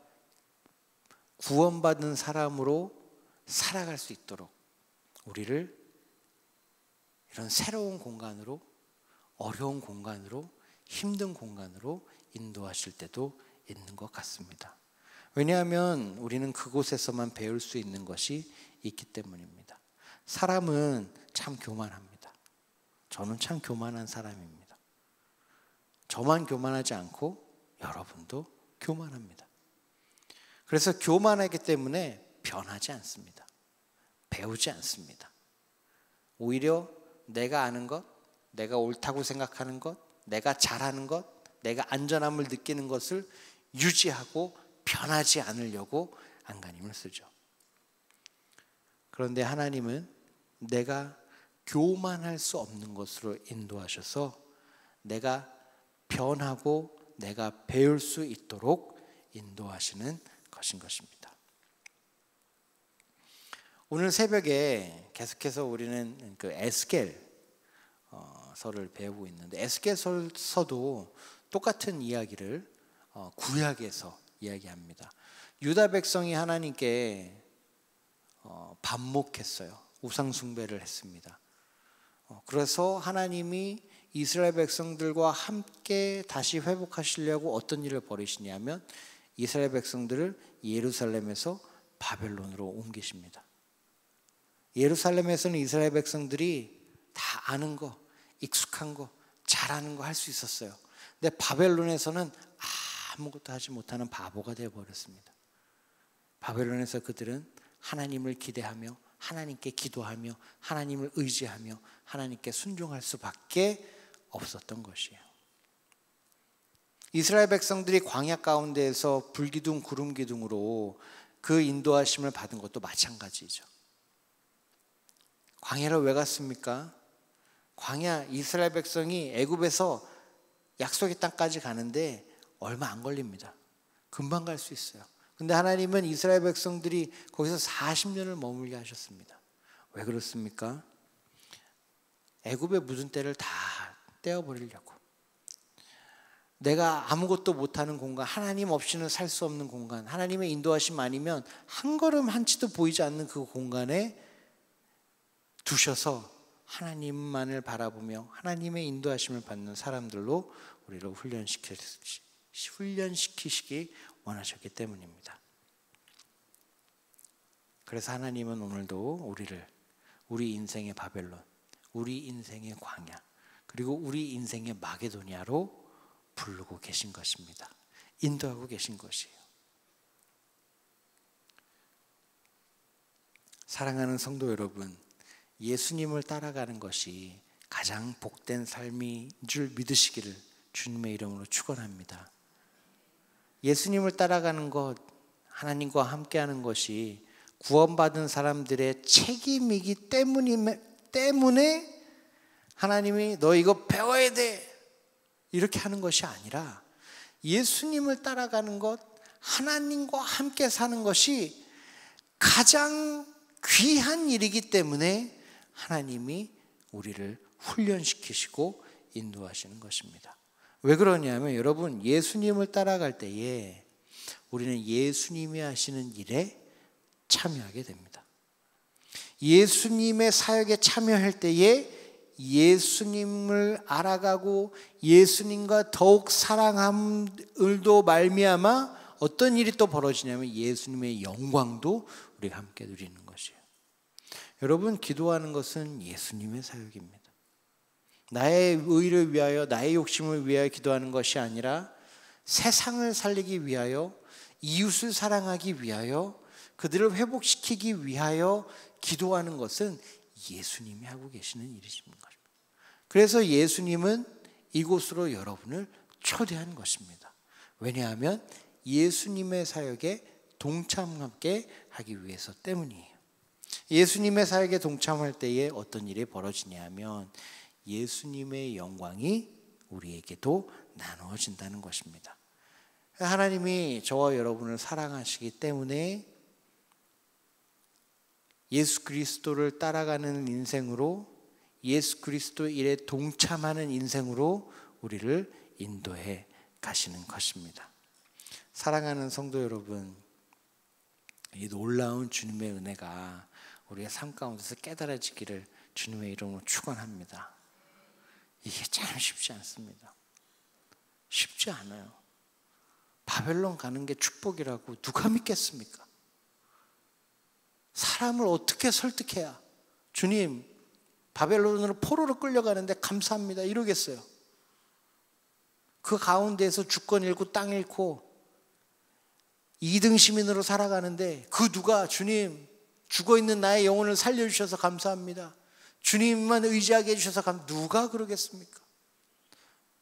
구원받은 사람으로 살아갈 수 있도록 우리를 이런 새로운 공간으로, 어려운 공간으로, 힘든 공간으로 인도하실 때도 있는 것 같습니다. 왜냐하면 우리는 그곳에서만 배울 수 있는 것이 있기 때문입니다. 사람은 참 교만합니다. 저는 참 교만한 사람입니다. 저만 교만하지 않고 여러분도 교만합니다. 그래서 교만하기 때문에 변하지 않습니다. 배우지 않습니다. 오히려 내가 아는 것, 내가 옳다고 생각하는 것, 내가 잘하는 것, 내가 안전함을 느끼는 것을 유지하고 변하지 않으려고 안간힘을 쓰죠. 그런데 하나님은 내가 교만할 수 없는 것으로 인도하셔서 내가 변하고 내가 배울 수 있도록 인도하시는 것인 것입니다. 오늘 새벽에 계속해서 우리는 그 에스겔서를 배우고 있는데 에스겔서도 똑같은 이야기를 구약에서 이야기합니다. 유다 백성이 하나님께 반목했어요. 우상 숭배를 했습니다. 그래서 하나님이 이스라엘 백성들과 함께 다시 회복하시려고 어떤 일을 벌이시냐면 이스라엘 백성들을 예루살렘에서 바벨론으로 옮기십니다. 예루살렘에서는 이스라엘 백성들이 다 아는 거, 익숙한 거, 잘하는 거 할 수 있었어요. 근데 바벨론에서는 아무것도 하지 못하는 바보가 되어버렸습니다. 바벨론에서 그들은 하나님을 기대하며 하나님께 기도하며 하나님을 의지하며 하나님께 순종할 수밖에 없었던 것이에요. 이스라엘 백성들이 광야 가운데에서 불기둥 구름기둥으로 그 인도하심을 받은 것도 마찬가지죠. 광야를 왜 갔습니까? 광야 이스라엘 백성이 애굽에서 약속의 땅까지 가는데 얼마 안 걸립니다. 금방 갈 수 있어요. 근데 하나님은 이스라엘 백성들이 거기서 40년을 머물게 하셨습니다. 왜 그렇습니까? 애굽의 묻은 때를 다 떼어버리려고. 내가 아무것도 못하는 공간, 하나님 없이는 살 수 없는 공간, 하나님의 인도하심 아니면 한 걸음 한 치도 보이지 않는 그 공간에 두셔서 하나님만을 바라보며 하나님의 인도하심을 받는 사람들로 우리를 훈련시키시기 원하셨기 때문입니다. 그래서 하나님은 오늘도 우리를 우리 인생의 바벨론, 우리 인생의 광야, 그리고 우리 인생의 마게도냐로 부르고 계신 것입니다. 인도하고 계신 것이에요. 사랑하는 성도 여러분, 예수님을 따라가는 것이 가장 복된 삶인 줄 믿으시기를 주님의 이름으로 축원합니다. 예수님을 따라가는 것, 하나님과 함께하는 것이 구원받은 사람들의 책임이기 때문에 하나님이 너 이거 배워야 돼 이렇게 하는 것이 아니라 예수님을 따라가는 것, 하나님과 함께 사는 것이 가장 귀한 일이기 때문에 하나님이 우리를 훈련시키시고 인도하시는 것입니다. 왜 그러냐면 여러분, 예수님을 따라갈 때에 우리는 예수님이 하시는 일에 참여하게 됩니다. 예수님의 사역에 참여할 때에 예수님을 알아가고 예수님과 더욱 사랑함을도 말미암아 어떤 일이 또 벌어지냐면 예수님의 영광도 우리가 함께 누리는 것이에요. 여러분, 기도하는 것은 예수님의 사역입니다. 나의 의를 위하여, 나의 욕심을 위하여 기도하는 것이 아니라 세상을 살리기 위하여, 이웃을 사랑하기 위하여, 그들을 회복시키기 위하여 기도하는 것은 예수님이 하고 계시는 일이십니다. 그래서 예수님은 이곳으로 여러분을 초대한 것입니다. 왜냐하면 예수님의 사역에 동참하게 하기 위해서 때문이에요. 예수님의 사역에 동참할 때에 어떤 일이 벌어지냐 하면 예수님의 영광이 우리에게도 나누어진다는 것입니다. 하나님이 저와 여러분을 사랑하시기 때문에 예수 그리스도를 따라가는 인생으로, 예수 그리스도의 일에 동참하는 인생으로 우리를 인도해 가시는 것입니다. 사랑하는 성도 여러분, 이 놀라운 주님의 은혜가 우리의 삶 가운데서 깨달아지기를 주님의 이름으로 축원합니다. 이게 참 쉽지 않습니다. 쉽지 않아요. 바벨론 가는 게 축복이라고 누가 믿겠습니까? 사람을 어떻게 설득해야 주님 바벨론으로 포로로 끌려가는데 감사합니다 이러겠어요? 그 가운데에서 주권 잃고 땅 잃고 2등 시민으로 살아가는데 그 누가 주님 죽어있는 나의 영혼을 살려주셔서 감사합니다, 주님만 의지하게 해주셔서 누가 그러겠습니까?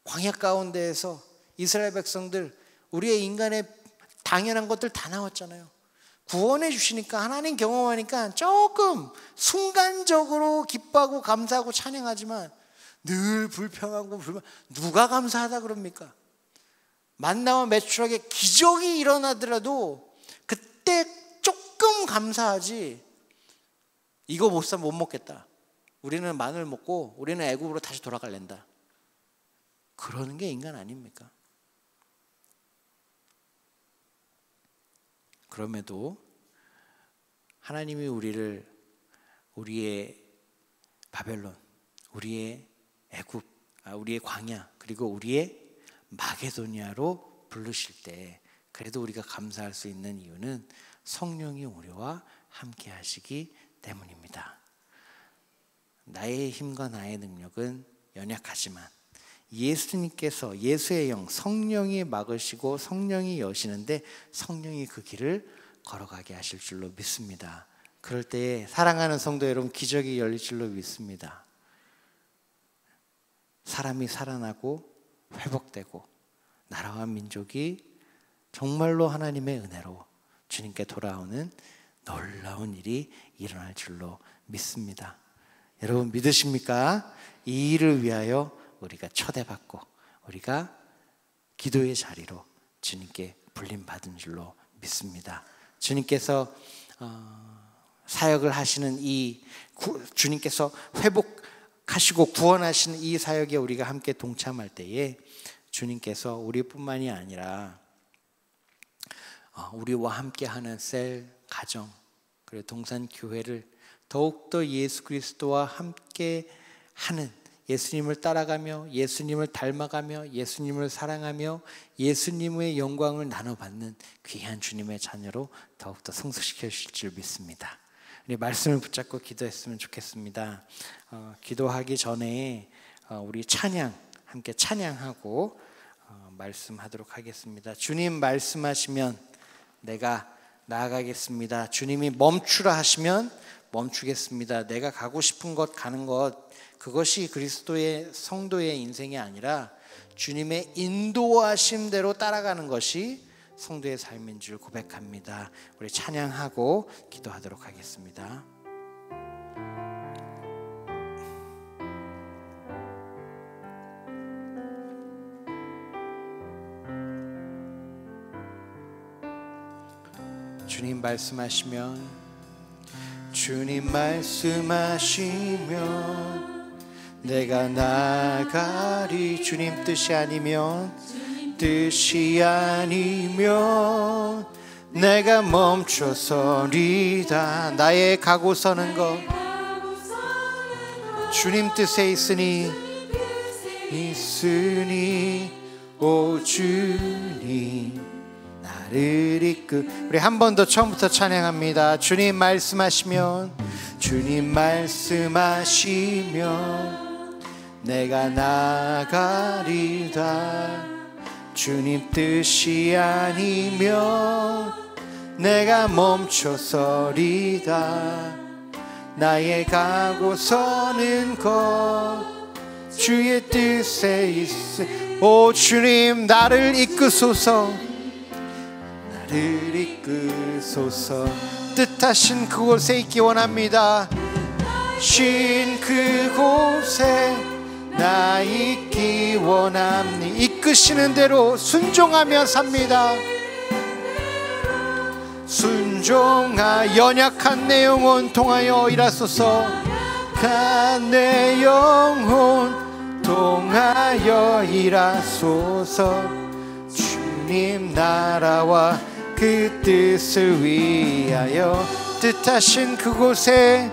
광야 가운데에서 이스라엘 백성들, 우리의 인간의 당연한 것들 다 나왔잖아요. 구원해 주시니까, 하나님 경험하니까 조금 순간적으로 기뻐하고 감사하고 찬양하지만 늘 불평하고 누가 감사하다 그럽니까? 만나와 매출하게 기적이 일어나더라도 그때 조금 감사하지, 이거 못 사면 못 먹겠다, 우리는 마늘 먹고 우리는 애굽으로 다시 돌아갈랜다, 그러는 게 인간 아닙니까? 그럼에도 하나님이 우리를 우리의 바벨론, 우리의 애굽, 우리의 광야, 그리고 우리의 마게도니아로 부르실 때 그래도 우리가 감사할 수 있는 이유는 성령이 우리와 함께 하시기 때문입니다. 나의 힘과 나의 능력은 연약하지만 예수님께서, 예수의 영, 성령이 막으시고 성령이 여시는데 성령이 그 길을 걸어가게 하실 줄로 믿습니다. 그럴 때 사랑하는 성도 여러분, 기적이 열릴 줄로 믿습니다. 사람이 살아나고 회복되고 나라와 민족이 정말로 하나님의 은혜로 주님께 돌아오는 놀라운 일이 일어날 줄로 믿습니다. 여러분 믿으십니까? 이 일을 위하여 우리가 초대받고 우리가 기도의 자리로 주님께 불림받은 줄로 믿습니다. 주님께서 사역을 하시는 주님께서 회복하시고 구원하시는 이 사역에 우리가 함께 동참할 때에 주님께서 우리뿐만이 아니라 우리와 함께하는 셀, 가정, 그리고 동산교회를 더욱더 예수 그리스도와 함께하는, 예수님을 따라가며 예수님을 닮아가며 예수님을 사랑하며 예수님의 영광을 나눠받는 귀한 주님의 자녀로 더욱더 성숙시켜 주실 줄 믿습니다. 우리 말씀을 붙잡고 기도했으면 좋겠습니다. 기도하기 전에 우리 함께 찬양하고 말씀하도록 하겠습니다. 주님 말씀하시면 내가 나아가겠습니다. 주님이 멈추라 하시면 멈추겠습니다. 내가 가고 싶은 것 가는 것, 그것이 그리스도의 성도의 인생이 아니라 주님의 인도하심대로 따라가는 것이 성도의 삶인 줄 고백합니다. 우리 찬양하고 기도하도록 하겠습니다. 주님 말씀하시면 내가 나가리. 주님 뜻이 아니면 내가 멈춰서리다. 나의 가고 서는 것 주님 뜻에 있으니 오 주님 나를 우리 한 번 더 처음부터 찬양합니다. 주님 말씀하시면 내가 나가리다. 주님 뜻이 아니면 내가 멈춰서리다. 나의 가고 서는 것 주의 뜻에 오 주님 나를 이끄소서. 뜻하신 그곳에 있기 원합니다. 신 그곳에 나 있기 원합니. 이끄시는 대로 순종하며 삽니다. 연약한 내 영혼 통하여 일하소서. 내 영혼 통하여 일하소서. 주님 나라와 그 뜻을 위하여 뜻하신 그곳에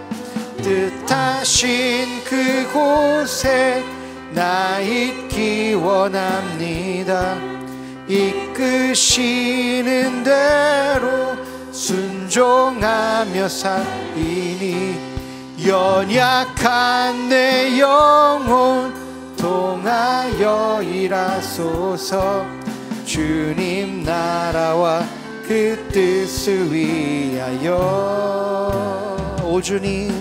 나 있기 원합니다. 이끄시는 대로 순종하며 살리니 연약한 내 영혼 통하여 일하소서. 주님 나라와 그 뜻을 위하여 오 주님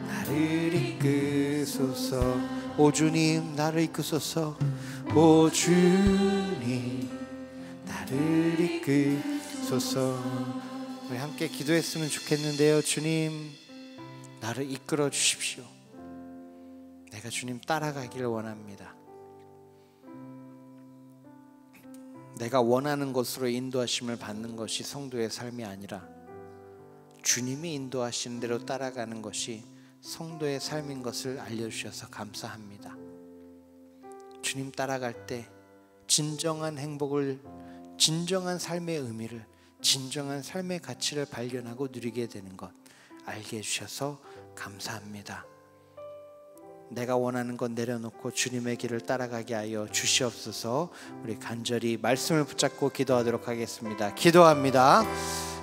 나를 이끄소서. 오 주님 나를 이끄소서. 오 주님 나를 이끄소서. 우리 함께 기도했으면 좋겠는데요. 주님 나를 이끌어 주십시오. 내가 주님 따라가기를 원합니다. 내가 원하는 것으로 인도하심을 받는 것이 성도의 삶이 아니라 주님이 인도하시는 대로 따라가는 것이 성도의 삶인 것을 알려주셔서 감사합니다. 주님 따라갈 때 진정한 행복을, 진정한 삶의 의미를, 진정한 삶의 가치를 발견하고 누리게 되는 것 알게 해주셔서 감사합니다. 내가 원하는 건 내려놓고 주님의 길을 따라가게 하여 주시옵소서. 우리 간절히 말씀을 붙잡고 기도하도록 하겠습니다. 기도합니다.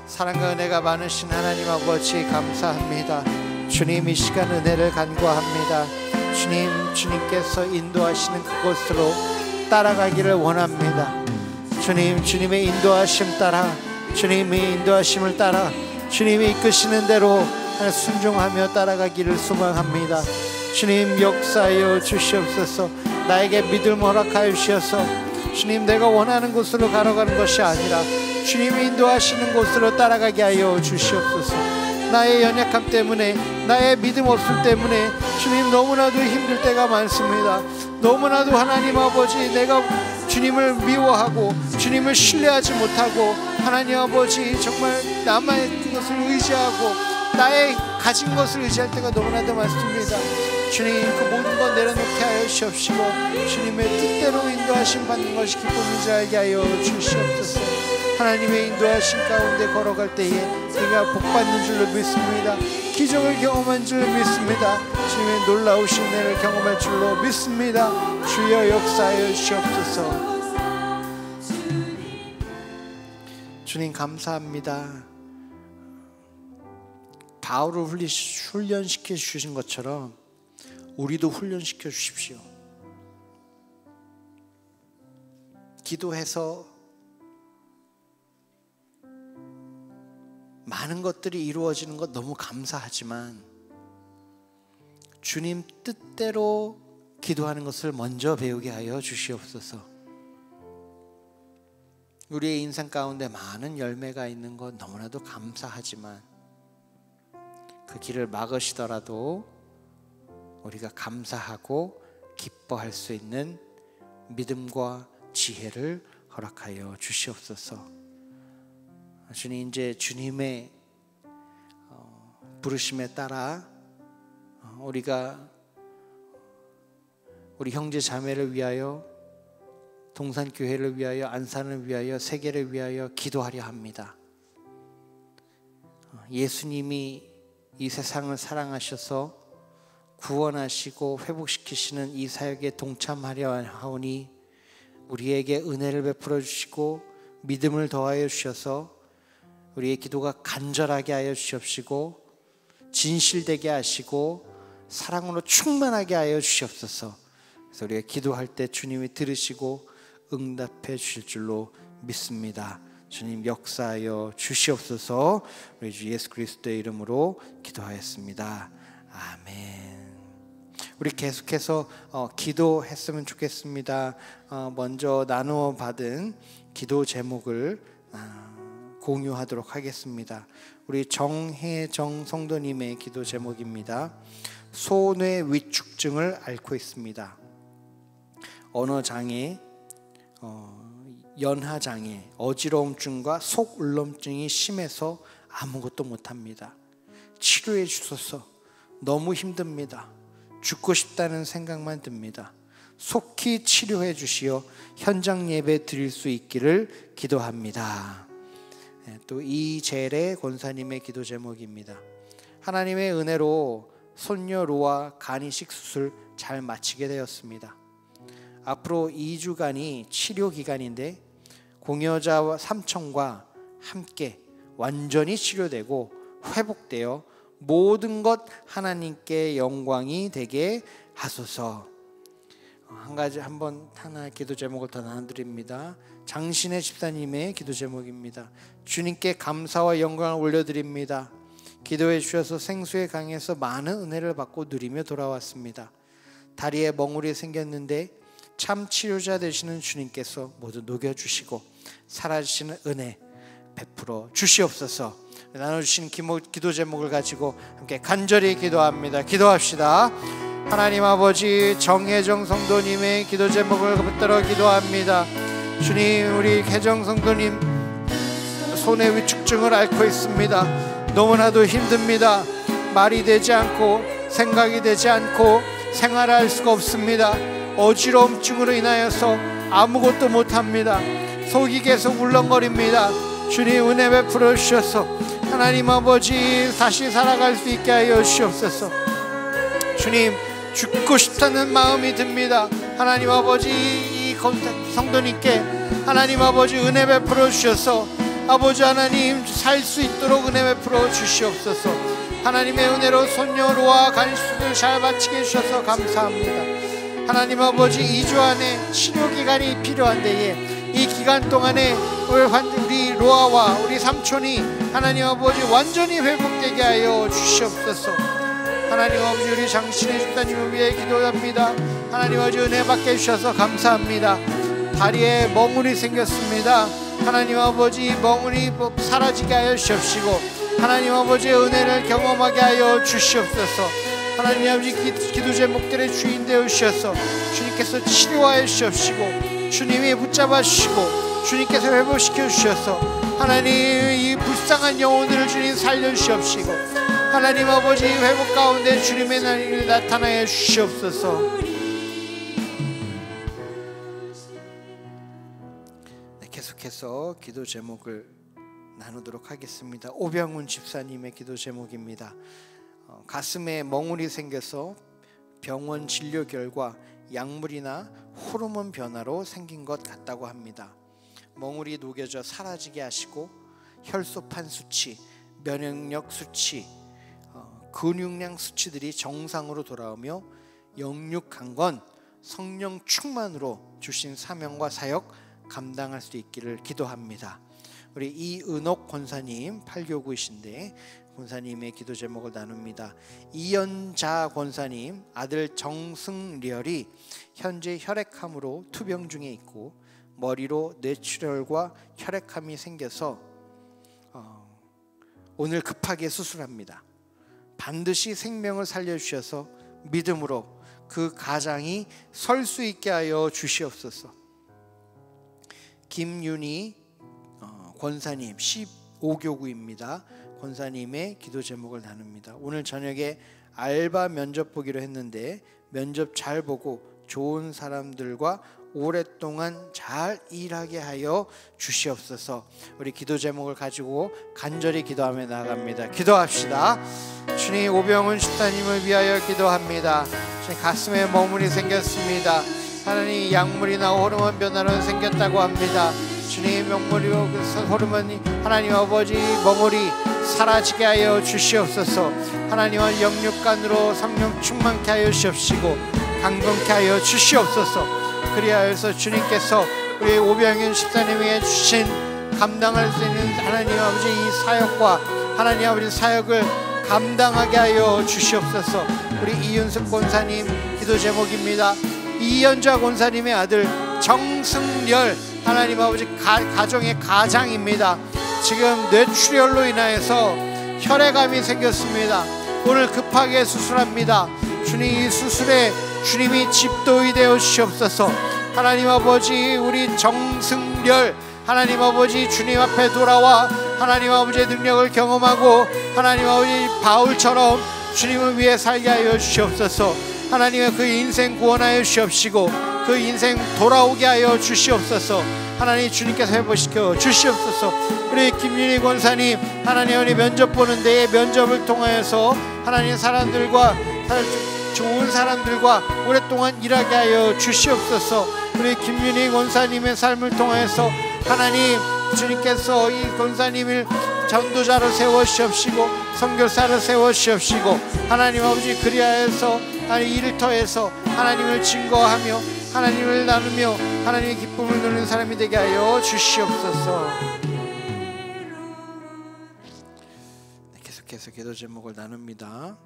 사랑과 은혜가 많으신 하나님 아버지 감사합니다. 주님 이 시간 은혜를 간구합니다. 주님께서 인도하시는 그곳으로 따라가기를 원합니다. 주님의 인도하심 따라, 주님의 인도하심을 따라 주님이 이끄시는 대로 순종하며 따라가기를 소망합니다. 주님 역사하여 주시옵소서. 나에게 믿음을 허락하여 주셔서 주님 내가 원하는 곳으로 걸어가는 것이 아니라 주님이 인도하시는 곳으로 따라가게 하여 주시옵소서. 나의 연약함 때문에, 나의 믿음 없음 때문에 주님 너무나도 힘들 때가 많습니다. 너무나도 하나님 아버지 내가 주님을 미워하고 주님을 신뢰하지 못하고 하나님 아버지 정말 남의 것을 의지하고 나의 가진 것을 의지할 때가 너무나도 많습니다. 주님 그 모든 것 내려놓게 하여 주시옵시고 주님의 뜻대로 인도하심 받는 것이 기쁨인지 알게 하여 주시옵소서. 하나님의 인도하심 가운데 걸어갈 때에 내가 복받는 줄로 믿습니다. 기적을 경험한 줄로 믿습니다. 주님의 놀라우신 은혜를 경험할 줄로 믿습니다. 주여 역사하여 주시옵소서. 주님 감사합니다. 바울을 훈련시켜 주신 것처럼 우리도 훈련시켜 주십시오. 기도해서 많은 것들이 이루어지는 것 너무 감사하지만 주님 뜻대로 기도하는 것을 먼저 배우게 하여 주시옵소서. 우리의 인생 가운데 많은 열매가 있는 것 너무나도 감사하지만 그 길을 막으시더라도 우리가 감사하고 기뻐할 수 있는 믿음과 지혜를 허락하여 주시옵소서. 주님 이제 주님의 부르심에 따라 우리가 우리 형제 자매를 위하여, 동산교회를 위하여, 안산을 위하여, 세계를 위하여 기도하려 합니다. 예수님이 이 세상을 사랑하셔서 구원하시고 회복시키시는 이 사역에 동참하려 하오니 우리에게 은혜를 베풀어 주시고 믿음을 더하여 주셔서 우리의 기도가 간절하게 하여 주시옵시고 진실되게 하시고 사랑으로 충만하게 하여 주시옵소서. 그래서 우리가 기도할 때 주님이 들으시고 응답해 주실 줄로 믿습니다. 주님 역사하여 주시옵소서. 우리 주 예수 그리스도의 이름으로 기도하였습니다. 아멘. 우리 계속해서 기도했으면 좋겠습니다. 먼저 나누어 받은 기도 제목을 공유하도록 하겠습니다. 우리 정혜정 성도님의 기도 제목입니다. 소뇌 위축증을 앓고 있습니다. 언어장애, 연하장애, 어지러움증과 속울럼증이 심해서 아무것도 못합니다. 치료해 주소서. 너무 힘듭니다. 죽고 싶다는 생각만 듭니다. 속히 치료해 주시어 현장 예배 드릴 수 있기를 기도합니다. 또 이재래 권사님의 기도 제목입니다. 하나님의 은혜로 손녀 로아 간이식 수술 잘 마치게 되었습니다. 앞으로 2주간이 치료 기간인데 공여자 삼촌과 함께 완전히 치료되고 회복되어 모든 것 하나님께 영광이 되게 하소서. 한 가지 하나 기도 제목을 더 나눠드립니다. 장신혜 집사님의 기도 제목입니다. 주님께 감사와 영광을 올려드립니다. 기도해 주셔서 생수의 강에서 많은 은혜를 받고 누리며 돌아왔습니다. 다리에 멍울이 생겼는데 참 치료자 되시는 주님께서 모두 녹여주시고 사라지시는 은혜 베풀어 주시옵소서. 나눠주신 기도 제목을 가지고 함께 간절히 기도합니다. 기도합시다. 하나님 아버지, 정혜정 성도님의 기도 제목을 붙들어 기도합니다. 주님, 우리 혜정 성도님 손의 위축증을 앓고 있습니다. 너무나도 힘듭니다. 말이 되지 않고 생각이 되지 않고 생활할 수가 없습니다. 어지러움증으로 인하여서 아무것도 못합니다. 속이 계속 울렁거립니다. 주님 은혜 베풀어 주셔서 하나님 아버지 다시 살아갈 수 있게 하여 주시옵소서. 주님, 죽고 싶다는 마음이 듭니다. 하나님 아버지, 이 성도님께 하나님 아버지 은혜 베풀어 주셔서 아버지 하나님 살 수 있도록 은혜 베풀어 주시옵소서. 하나님의 은혜로 손녀 로아 간수술 잘 마치게 해주셔서 감사합니다. 하나님 아버지, 2주 안에 치료 기간이 필요한 데에 이 기간 동안에 우리 로아와 우리 삼촌이 하나님 아버지 완전히 회복되게 하여 주시옵소서. 하나님 아버지, 우리 장신혜 집사님을 위해 기도합니다. 하나님 아버지 은혜 받게 해주셔서 감사합니다. 다리에 멍울이 생겼습니다. 하나님 아버지 멍울이 사라지게 하여 주시옵시고 하나님 아버지의 은혜를 경험하게 하여 주시옵소서. 하나님 아버지 기도 제목들의 주인 되어 주셔서 주님께서 치료하여 주시옵시고 주님이 붙잡아 주시고 주님께서 회복시켜 주셔서 하나님 이 불쌍한 영혼들을 주님 살려 주시옵시고 하나님 아버지 회복 가운데 주님의 날이 나타나여 주시옵소서. 계속해서 기도 제목을 나누도록 하겠습니다. 오병훈 집사님의 기도 제목입니다. 가슴에 멍울이 생겨서 병원 진료 결과 약물이나 호르몬 변화로 생긴 것 같다고 합니다. 멍울이 녹여져 사라지게 하시고 혈소판 수치, 면역력 수치, 근육량 수치들이 정상으로 돌아오며 영육한 성령 충만으로 주신 사명과 사역 감당할 수 있기를 기도합니다. 우리 이은옥 권사님 8교구이신데 권사님의 기도 제목을 나눕니다. 이연자 권사님 아들 정승렬이 현재 혈액암으로 투병 중에 있고 머리로 뇌출혈과 혈액암이 생겨서 오늘 급하게 수술합니다. 반드시 생명을 살려주셔서 믿음으로 그 가장이 설 수 있게 하여 주시옵소서. 김윤희 권사님 15교구입니다. 권사님의 기도 제목을 나눕니다. 오늘 저녁에 알바 면접 보기로 했는데 면접 잘 보고 좋은 사람들과 오랫동안 잘 일하게 하여 주시옵소서. 우리 기도 제목을 가지고 간절히 기도하며 나아갑니다. 기도합시다. 주님 오병훈 집사님을 위하여 기도합니다. 주님 가슴에 멍울이 생겼습니다. 하나님 약물이나 호르몬 변화로 생겼다고 합니다. 주님 명물이요 호르몬이 하나님 아버지 멍울이 사라지게 하여 주시옵소서. 하나님은 영육간으로 성령 충만케 하여 주시옵시고 강건케 하여 주시옵소서. 그리하여서 주님께서 우리 오병윤 집사님에게 주신 감당할 수 있는 하나님 아버지 이 사역과 하나님 아버지 사역을 감당하게 하여 주시옵소서. 우리 이윤숙 권사님 기도 제목입니다. 이연자 권사님의 아들 정승열 하나님 아버지 가정의 가장입니다. 지금 뇌출혈로 인하여서 혈액암이 생겼습니다. 오늘 급하게 수술합니다. 주님 이 수술에 주님이 집도이 되어 주시옵소서. 하나님 아버지 우리 정승열 하나님 아버지 주님 앞에 돌아와 하나님 아버지의 능력을 경험하고 하나님 아버지 바울처럼 주님을 위해 살게 하여 주시옵소서. 하나님의 그 인생 구원하여 주시옵시고 그 인생 돌아오게 하여 주시옵소서. 하나님 주님께서 회복시켜 주시옵소서. 우리 김윤희 권사님 하나님 우리 면접 보는 데에 면접을 통하여서 하나님 사람들과 좋은 사람들과 오랫동안 일하게 하여 주시옵소서. 우리 김윤희 권사님의 삶을 통하여서 하나님 주님께서 이 권사님을 전도자로 세워주시옵시고 선교사로 세워주시옵시고 하나님 아버지 그리하여서 일터에서 하나님을 증거하며 하나님을 나누며 하나님의 기쁨을 누리는 사람이 되게 하여 주시옵소서. 계속해서 기도 제목을 나눕니다.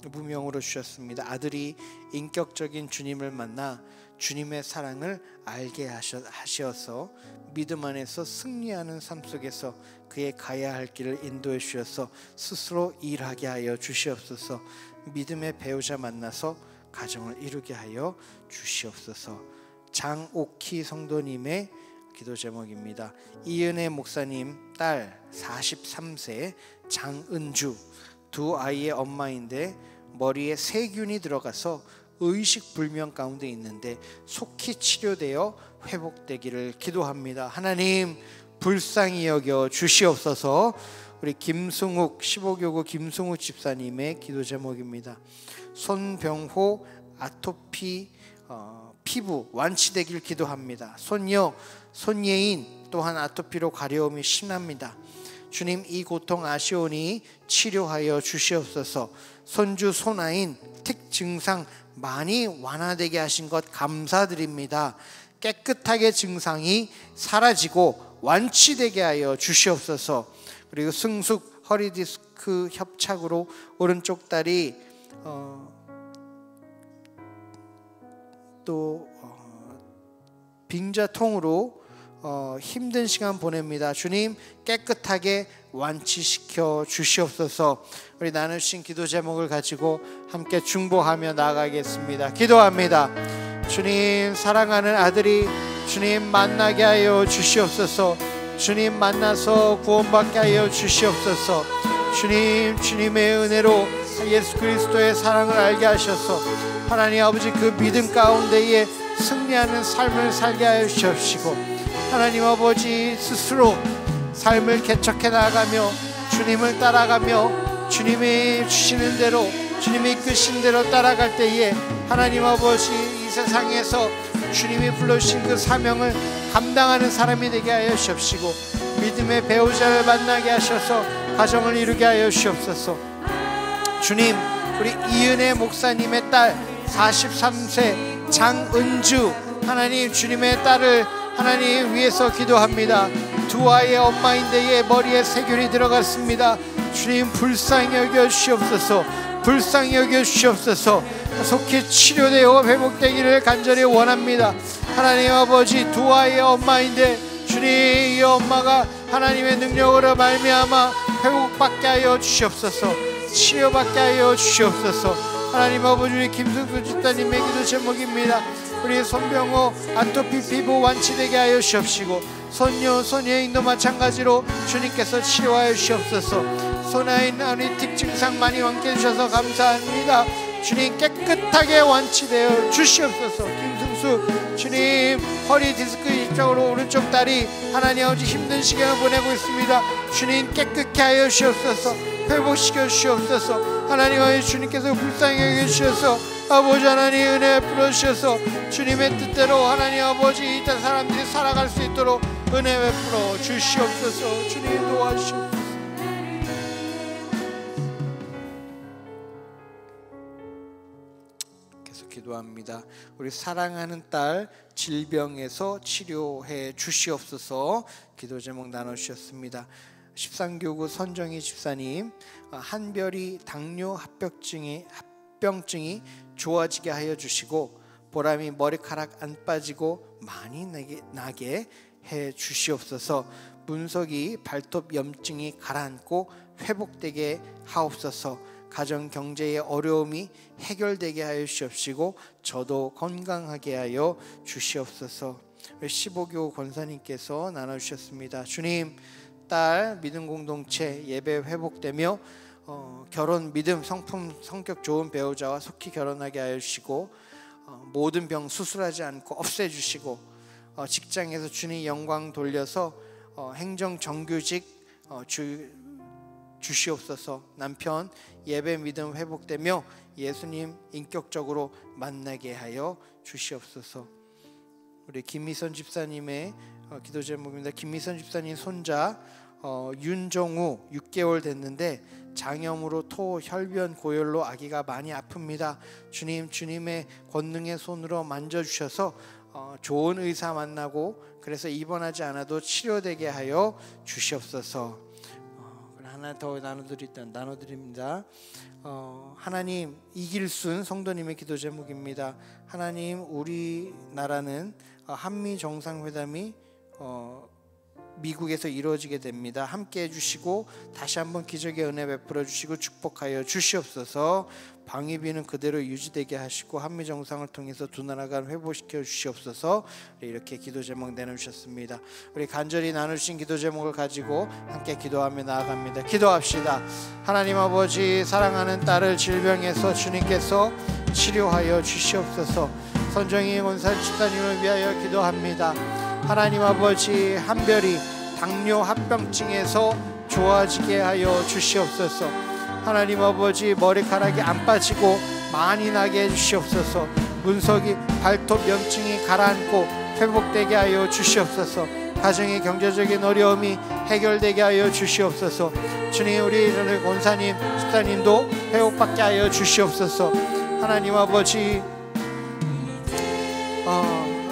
무명으로 주셨습니다. 아들이 인격적인 주님을 만나 주님의 사랑을 알게 하셔서 믿음 안에서 승리하는 삶 속에서 그의 가야 할 길을 인도해 주셔서 스스로 일하게 하여 주시옵소서. 믿음의 배우자 만나서 가정을 이루게 하여 주시옵소서. 장옥희 성도님의 기도 제목입니다. 이은혜 목사님 딸 43세 장은주 두 아이의 엄마인데 머리에 세균이 들어가서 의식불명 가운데 있는데 속히 치료되어 회복되기를 기도합니다. 하나님 불쌍히 여겨 주시옵소서. 우리 김승욱 15교구 김승욱 집사님의 기도 제목입니다. 손병호 아토피 피부 완치되길 기도합니다. 손녀 손예인 또한 아토피로 가려움이 심합니다. 주님 이 고통 아시오니 치료하여 주시옵소서. 손주 손아인 틱 증상 많이 완화되게 하신 것 감사드립니다. 깨끗하게 증상이 사라지고 완치되게 하여 주시옵소서. 그리고 승숙 허리디스크 협착으로 오른쪽 다리 또 빙자통으로 힘든 시간 보냅니다. 주님 깨끗하게 완치시켜 주시옵소서. 우리 나누신 기도 제목을 가지고 함께 중보하며 나아가겠습니다. 기도합니다. 주님 사랑하는 아들이 주님 만나게 하여 주시옵소서. 주님 만나서 구원받게 하여 주시옵소서. 주님 주님의 은혜로 예수 그리스도의 사랑을 알게 하셔서 하나님 아버지 그 믿음 가운데에 승리하는 삶을 살게 하여 주시옵시고 하나님 아버지 스스로 삶을 개척해 나가며 주님을 따라가며 주님이 주시는 대로 주님이 이끄신 대로 따라갈 때에 하나님 아버지 이 세상에서 주님이 불러주신 그 사명을 감당하는 사람이 되게 하여 주시옵시고 믿음의 배우자를 만나게 하셔서 가정을 이루게 하여 주시옵소서. 주님 우리 이은혜 목사님의 딸 43세 장은주 하나님 주님의 딸을 하나님 위해서 기도합니다. 두 아이의 엄마인데 머리에 세균이 들어갔습니다. 주님 불쌍히 여겨 주시옵소서. 불쌍히 여겨 주시옵소서. 속히 치료되어 회복되기를 간절히 원합니다. 하나님 아버지 두 아이의 엄마인데 주님 이 엄마가 하나님의 능력으로 말미암아 회복받게 하여 주시옵소서. 치료받게 하여 주시옵소서. 하나님 아버지 우리 김승수 집사님의 기도 제목입니다. 우리 손병호 아토피 피부 완치되게 하여 주시옵시고 손녀 손예인도 마찬가지로 주님께서 치료하여 주시옵소서. 손아인 아니틱 증상 많이 완쾌해 주셔서 감사합니다. 주님 깨끗하게 완치되어 주시옵소서. 김승수 주님 허리 디스크 일적으로 오른쪽 다리 하나님 아버지 힘든 시간을 보내고 있습니다. 주님 깨끗게 하여 주시옵소서. 회복시켜 주시옵소서. 하나님 아버지 주님께서 불쌍히 여겨주셔서 아버지 하나님 은혜 베풀어 주셔서 주님의 뜻대로 하나님 아버지 이 땅 사람들이 살아갈 수 있도록 은혜 베풀어 주시옵소서. 주님 도와주시옵소서. 계속 기도합니다. 우리 사랑하는 딸 질병에서 치료해 주시옵소서. 기도 제목 나눠주셨습니다. 13교구 선정희 집사님, 한별이 당뇨 합병증이 좋아지게 하여 주시고 보람이 머리카락 안 빠지고 많이 나게 해 주시옵소서. 문석이 발톱 염증이 가라앉고 회복되게 하옵소서. 가정 경제의 어려움이 해결되게 하여 주시옵시고 저도 건강하게 하여 주시옵소서. 15교 권사님께서 나눠주셨습니다. 주님, 딸 믿음 공동체 예배 회복되며 결혼 믿음 성품 성격 좋은 배우자와 속히 결혼하게 하여 주시고 모든 병 수술하지 않고 없애주시고 직장에서 주님 영광 돌려서 행정 정규직 주시옵소서. 남편 예배 믿음 회복되며 예수님 인격적으로 만나게 하여 주시옵소서. 우리 김미선 집사님의 기도 제목입니다. 김미선 집사님 손자 윤정우 6개월 됐는데 장염으로 토, 혈변, 고열로 아기가 많이 아픕니다. 주님, 주님의 권능의 손으로 만져주셔서 좋은 의사 만나고 그래서 입원하지 않아도 치료되게 하여 주시옵소서. 하나 더 나눠드립니다. 하나님, 이길순 성도님의 기도 제목입니다. 하나님, 우리나라는 한미 정상회담이 미국에서 이루어지게 됩니다. 함께 해주시고 다시 한번 기적의 은혜 베풀어 주시고 축복하여 주시옵소서. 방위비는 그대로 유지되게 하시고 한미 정상을 통해서 두 나라가 회복시켜 주시옵소서. 이렇게 기도 제목 내놓으셨습니다. 우리 간절히 나누신 기도 제목을 가지고 함께 기도하며 나아갑니다. 기도합시다. 하나님 아버지, 사랑하는 딸을 질병에서 주님께서 치료하여 주시옵소서. 선정희 권사 집사님을 위하여 기도합니다. 하나님 아버지, 한별이 당뇨 합병증에서 좋아지게 하여 주시옵소서. 하나님 아버지, 머리카락이 안 빠지고 많이 나게 해주시옵소서. 문석이 발톱 염증이 가라앉고 회복되게 하여 주시옵소서. 가정의 경제적인 어려움이 해결되게 하여 주시옵소서. 주님, 우리 권사님, 집사님도 회복받게 하여 주시옵소서. 하나님 아버지,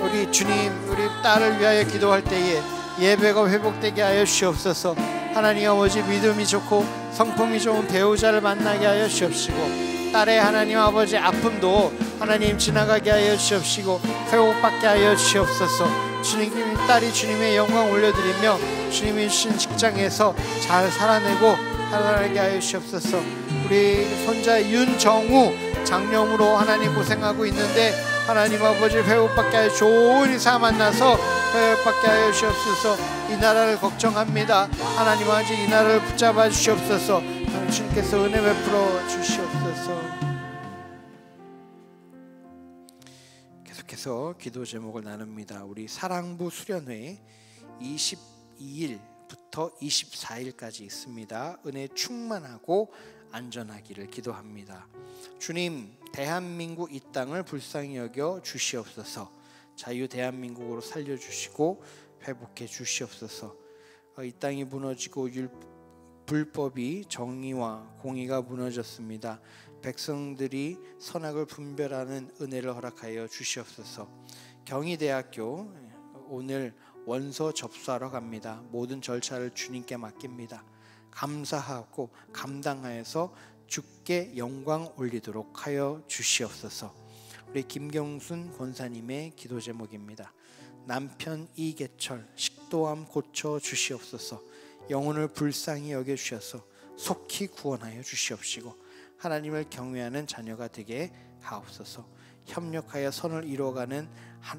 우리 주님, 우리 딸을 위하여 기도할 때에 예배가 회복되게 하여 주시옵소서. 하나님 아버지, 믿음이 좋고 성품이 좋은 배우자를 만나게 하여 주시옵시고 딸의 하나님 아버지 아픔도 하나님 지나가게 하여 주시옵시고 회복받게 하여 주시옵소서. 주님, 딸이 주님의 영광 올려드리며 주님이 주신 직장에서 잘 살아내고 살아나게 하여 주시옵소서. 우리 손자 윤정우 장염으로 하나님 고생하고 있는데 하나님 아버지 회복받게 하여 좋은 의사 만나서 회복받게 하여 주시옵소서. 이 나라를 걱정합니다. 하나님 아버지, 이 나라를 붙잡아 주시옵소서. 주님께서 은혜 베풀어 주시옵소서. 계속해서 기도 제목을 나눕니다. 우리 사랑부 수련회 22일부터 24일까지 있습니다. 은혜 충만하고 안전하기를 기도합니다. 주님, 대한민국 이 땅을 불쌍히 여겨 주시옵소서. 자유 대한민국으로 살려주시고 회복해 주시옵소서. 이 땅이 무너지고 불법이 정의와 공의가 무너졌습니다. 백성들이 선악을 분별하는 은혜를 허락하여 주시옵소서. 경희대학교 오늘 원서 접수하러 갑니다. 모든 절차를 주님께 맡깁니다. 감사하고 감당하여서 주께 영광 올리도록 하여 주시옵소서. 우리 김경순 권사님의 기도 제목입니다. 남편 이계철 식도암 고쳐 주시옵소서. 영혼을 불쌍히 여겨주셔서 속히 구원하여 주시옵시고 하나님을 경외하는 자녀가 되게 하옵소서. 협력하여 선을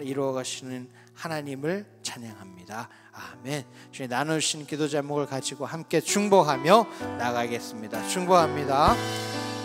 이루어가시는 하나님을 찬양합니다. 아멘. 주님, 나누신 기도 제목을 가지고 함께 중보하며 나가겠습니다. 중보합니다.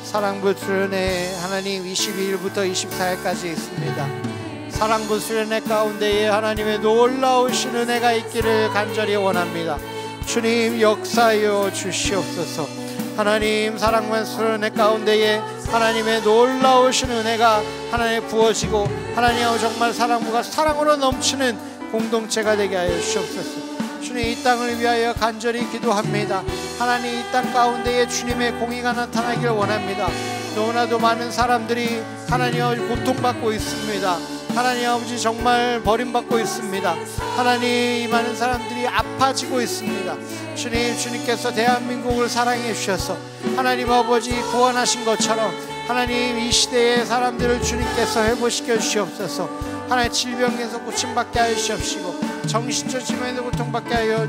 사랑부 수련회 하나님 22일부터 24일까지 있습니다. 사랑부 수련회 가운데에 하나님의 놀라우신 은혜가 있기를 간절히 원합니다. 주님, 역사하여 주시옵소서. 하나님 사랑만 수는 은혜 가운데에 하나님의 놀라우신 은혜가 하나님 부어지고 하나님 정말 사랑부가 사랑으로 넘치는 공동체가 되게 하여 주옵소서. 주님 이 땅을 위하여 간절히 기도합니다. 하나님 이 땅 가운데에 주님의 공의가 나타나길 원합니다. 너무나도 많은 사람들이 하나님 고통받고 있습니다. 하나님 아버지 정말 버림받고 있습니다. 하나님 이 많은 사람들이 아파지고 있습니다. 주님께서 대한민국을 사랑해 주셔서 하나님 아버지 구원하신 것처럼 하나님 이 시대의 사람들을 주님께서 회복시켜 주시옵소서. 하나님 질병에서 고침받게 하여 주시옵시고 정신적 질병에서 고통받게 하여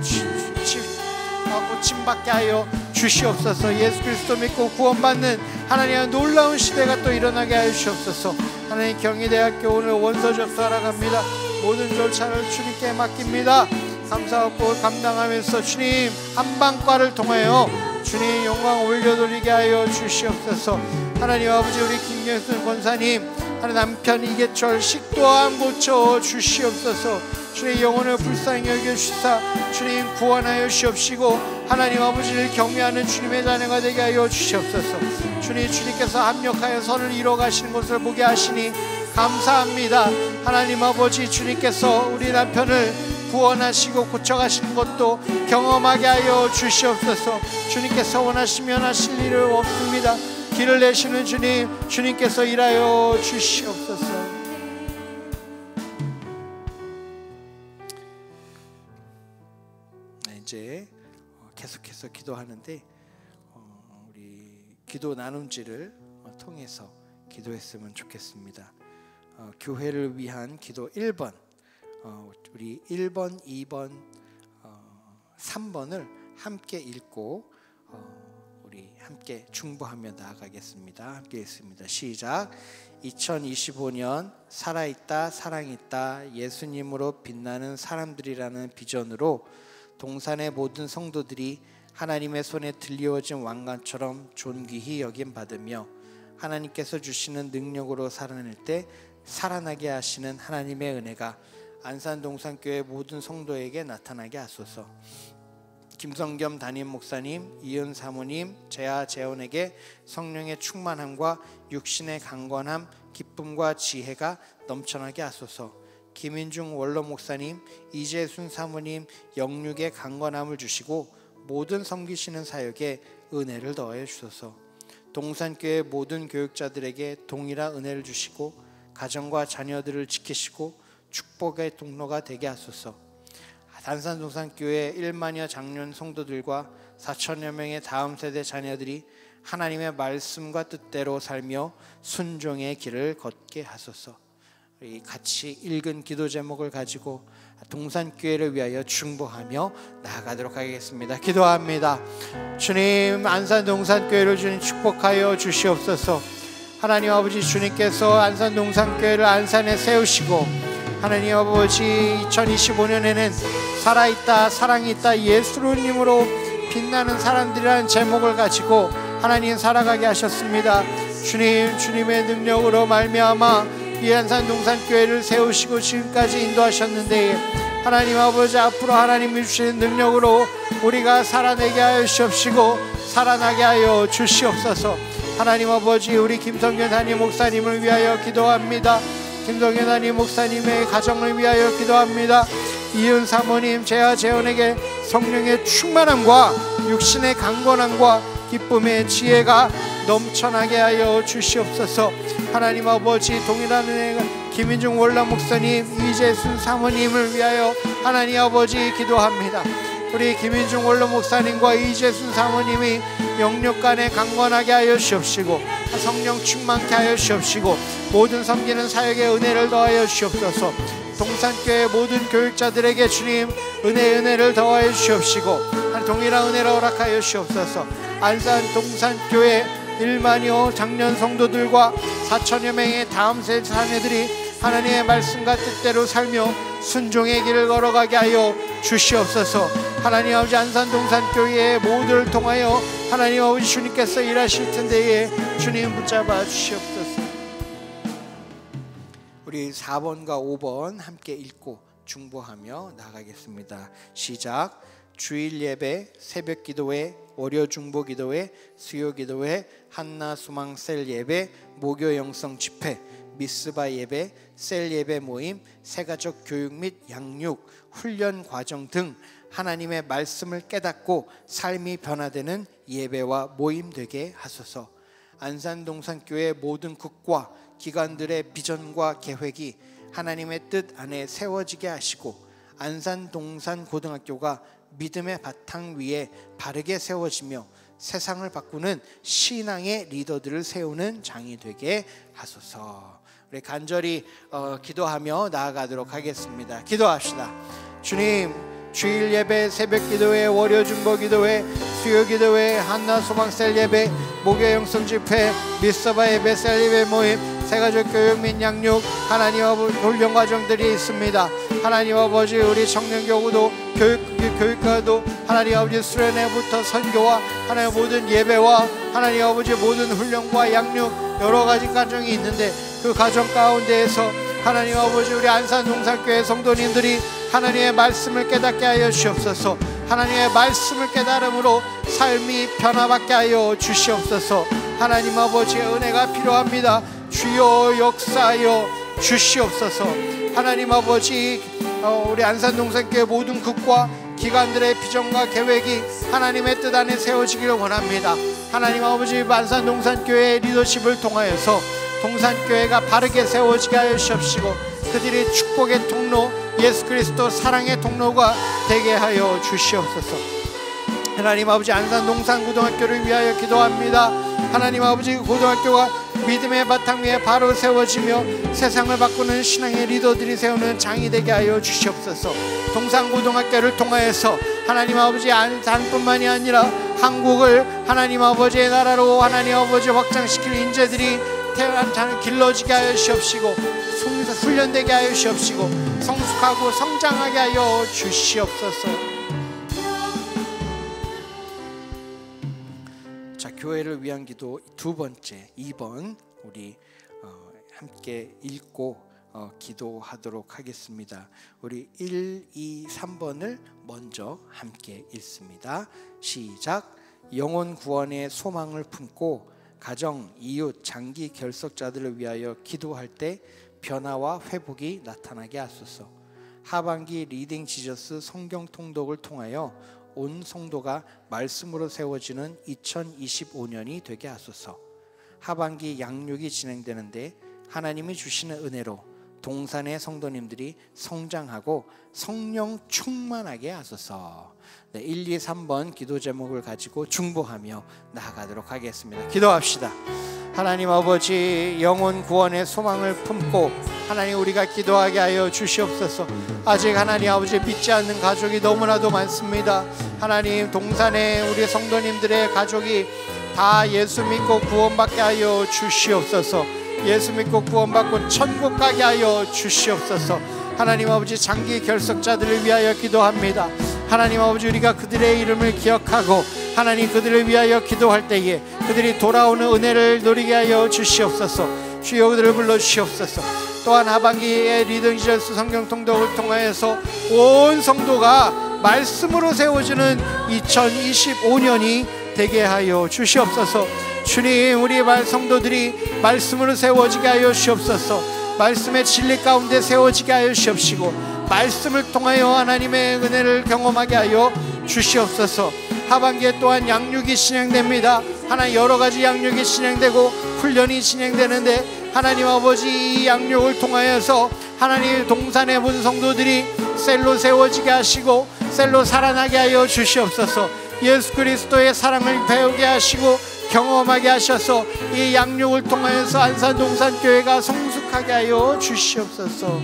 고침받게 하여 주시옵소서. 예수 그리스도 믿고 구원받는 하나님의 놀라운 시대가 또 일어나게 하여 주시옵소서. 하나님 경희대학교 오늘 원서 접수하러 갑니다. 모든 절차를 주님께 맡깁니다. 감사하고 감당하면서 주님 한방과를 통하여 주님 영광 올려드리게 하여 주시옵소서. 하나님 아버지 우리 김경순 권사님 하나님 남편 이계철 식도암 고쳐 주시옵소서. 주님 영혼을 불쌍히 여겨주시사 주님 구원하여 주시옵시고 하나님 아버지를 경외하는 주님의 자녀가 되게 하여 주시옵소서. 주님께서 합력하여 선을 이뤄가시는 것을 보게 하시니 감사합니다. 하나님 아버지 주님께서 우리 남편을 구원하시고 고쳐가시는 것도 경험하게 하여 주시옵소서. 주님께서 원하시면 하실 일은 없습니다. 길을 내시는 주님께서 일하여 주시옵소서. 이제 계속해서 기도하는데 우리 기도 나눔지를 통해서 기도했으면 좋겠습니다. 교회를 위한 기도 1번 우리 1번, 2번, 3번을 함께 읽고 우리 함께 중보하며 나아가겠습니다. 함께 읽습니다. 시작. 2025년 살아있다 사랑있다 예수님으로 빛나는 사람들이라는 비전으로 동산의 모든 성도들이 하나님의 손에 들려진 왕관처럼 존귀히 여김받으며 하나님께서 주시는 능력으로 살아낼 때 살아나게 하시는 하나님의 은혜가 안산동산교회 모든 성도에게 나타나게 하소서. 김성겸 담임 목사님, 이은 사모님, 재하 재혼에게 성령의 충만함과 육신의 강건함, 기쁨과 지혜가 넘쳐나게 하소서. 김인중 원로 목사님, 이재순 사모님 영육의 강건함을 주시고 모든 섬기시는 사역에 은혜를 더해 주소서. 동산교회 모든 교육자들에게 동일한 은혜를 주시고 가정과 자녀들을 지키시고 축복의 통로가 되게 하소서. 단산동산교회 1만여 장년 성도들과 4천여 명의 다음 세대 자녀들이 하나님의 말씀과 뜻대로 살며 순종의 길을 걷게 하소서. 우리 같이 읽은 기도 제목을 가지고 동산교회를 위하여 중보하며 나아가도록 하겠습니다. 기도합니다. 주님 안산동산교회를 주님 축복하여 주시옵소서. 하나님 아버지 주님께서 안산동산교회를 안산에 세우시고 하나님 아버지 2025년에는 살아있다 사랑이 있다 예수님으로 빛나는 사람들이라는 제목을 가지고 하나님 살아가게 하셨습니다. 주님의 능력으로 말미암아 이 안산동산교회를 세우시고 지금까지 인도하셨는데 하나님 아버지 앞으로 하나님이 주시는 능력으로 우리가 살아내게 하여 주시옵시고 살아나게 하여 주시옵소서. 하나님 아버지 우리 김성균 담임 목사님을 위하여 기도합니다. 김성균 담임 목사님의 가정을 위하여 기도합니다. 이은 사모님 재하 재혼에게 성령의 충만함과 육신의 강건함과 기쁨의 지혜가 넘쳐나게 하여 주시옵소서. 하나님 아버지 동일한 은혜가 김인중 원로 목사님 이재순 사모님을 위하여 하나님 아버지 기도합니다. 우리 김인중 원로 목사님과 이재순 사모님이 영육간에 강건하게 하여 주시옵시고 성령 충만케 하여 주시옵시고 모든 섬기는 사역에 은혜를 더하여 주시옵소서. 동산교회 모든 교육자들에게 주님 은혜를 더하여 주시옵시고 동일한 은혜를 허락하여 주시옵소서. 안산 동산교회 1만여 장년 성도들과 4천여 명의 다음 세대 자녀들이 하나님의 말씀과 뜻대로 살며 순종의 길을 걸어가게 하여 주시옵소서. 하나님 아버지 안산동산교회의 모두를 통하여 하나님 아버지 주님께서 일하실 텐데에 주님 붙잡아 주시옵소서. 우리 4번과 5번 함께 읽고 중보하며 나가겠습니다. 시작. 주일 예배, 새벽 기도회, 월요 중보 기도회, 수요 기도회, 한나 수망 셀 예배, 목요 영성 집회, 미스바 예배, 셀 예배 모임, 새가족 교육 및 양육, 훈련 과정 등 하나님의 말씀을 깨닫고 삶이 변화되는 예배와 모임 되게 하소서. 안산동산교회 모든 국과 기관들의 비전과 계획이 하나님의 뜻 안에 세워지게 하시고 안산동산고등학교가 믿음의 바탕 위에 바르게 세워지며 세상을 바꾸는 신앙의 리더들을 세우는 장이 되게 하소서. 우리 간절히 기도하며 나아가도록 하겠습니다. 기도합시다. 주님, 주일 예배, 새벽 기도회, 월요 중보 기도회, 수요 기도회, 한나 소망셀 예배, 목요 영성 집회, 미스바 예배, 셀 예배 모임, 새가족 교육 및 양육, 하나님 아버지 훈련 과정들이 있습니다. 하나님 아버지 우리 청년교구도 교육과도 하나님 아버지 수련회부터 선교와 하나님 모든 예배와 하나님 아버지 모든 훈련과 양육 여러 가지 과정이 있는데 그 과정 가운데에서 하나님 아버지 우리 안산동산교회 성도님들이 하나님의 말씀을 깨닫게 하여 주시옵소서. 하나님의 말씀을 깨달음으로 삶이 변화받게 하여 주시옵소서. 하나님 아버지의 은혜가 필요합니다. 주여 역사하여 주시옵소서. 하나님 아버지 우리 안산동산교회 모든 국과 기관들의 비전과 계획이 하나님의 뜻 안에 세워지기를 원합니다. 하나님 아버지 안산동산교회의 리더십을 통하여서 동산교회가 바르게 세워지게 하여 주시옵시고 그들이 축복의 통로 예수 그리스도 사랑의 통로가 되게 하여 주시옵소서. 하나님 아버지 안산동산고등학교를 위하여 기도합니다. 하나님 아버지 고등학교가 믿음의 바탕 위에 바로 세워지며 세상을 바꾸는 신앙의 리더들이 세우는 장이 되게 하여 주시옵소서. 동산고등학교를 통하여서 하나님 아버지 안산뿐만이 아니라 한국을 하나님 아버지의 나라로 하나님 아버지 확장시킬 인재들이 길러지게 하여 주시옵시고 훈련되게 하여 주시옵시고 성숙하고 성장하게 하여 주시옵소서. 자, 교회를 위한 기도 두 번째 2번 우리 함께 읽고 기도하도록 하겠습니다. 우리 1, 2, 3번을 먼저 함께 읽습니다. 시작. 영혼 구원의 소망을 품고 가정, 이웃, 장기 결석자들을 위하여 기도할 때 변화와 회복이 나타나게 하소서. 하반기 리딩 지저스 성경 통독을 통하여 온 성도가 말씀으로 세워지는 2025년이 되게 하소서. 하반기 양육이 진행되는데 하나님이 주시는 은혜로 동산의 성도님들이 성장하고 성령 충만하게 하소서. 1, 2, 3번 기도 제목을 가지고 중보하며 나아가도록 하겠습니다. 기도합시다. 하나님 아버지 영혼 구원의 소망을 품고 하나님 우리가 기도하게 하여 주시옵소서. 아직 하나님 아버지 믿지 않는 가족이 너무나도 많습니다. 하나님 동산의 우리 성도님들의 가족이 다 예수 믿고 구원받게 하여 주시옵소서. 예수 믿고 구원받고 천국 가게 하여 주시옵소서. 하나님 아버지 장기 결석자들을 위하여 기도합니다. 하나님 아버지 우리가 그들의 이름을 기억하고 하나님 그들을 위하여 기도할 때에 그들이 돌아오는 은혜를 누리게 하여 주시옵소서. 주여 그들을 불러주시옵소서. 또한 하반기에 리딩 지저스 성경 통독을 통하여서 온 성도가 말씀으로 세워지는 2025년이 되게 하여 주시옵소서. 주님 우리 성도들이 말씀으로 세워지게 하여 주시옵소서. 말씀의 진리 가운데 세워지게 하여 주시옵시고 말씀을 통하여 하나님의 은혜를 경험하게 하여 주시옵소서. 하반기에 또한 양육이 진행됩니다. 하나님 여러 가지 양육이 진행되고 훈련이 진행되는데 하나님 아버지 이 양육을 통하여서 하나님 동산의 본 성도들이 셀로 세워지게 하시고 셀로 살아나게 하여 주시옵소서. 예수 그리스도의 사랑을 배우게 하시고 경험하게 하셔서 이 양육을 통하여서 안산동산교회가 성숙하게 하여 주시옵소서.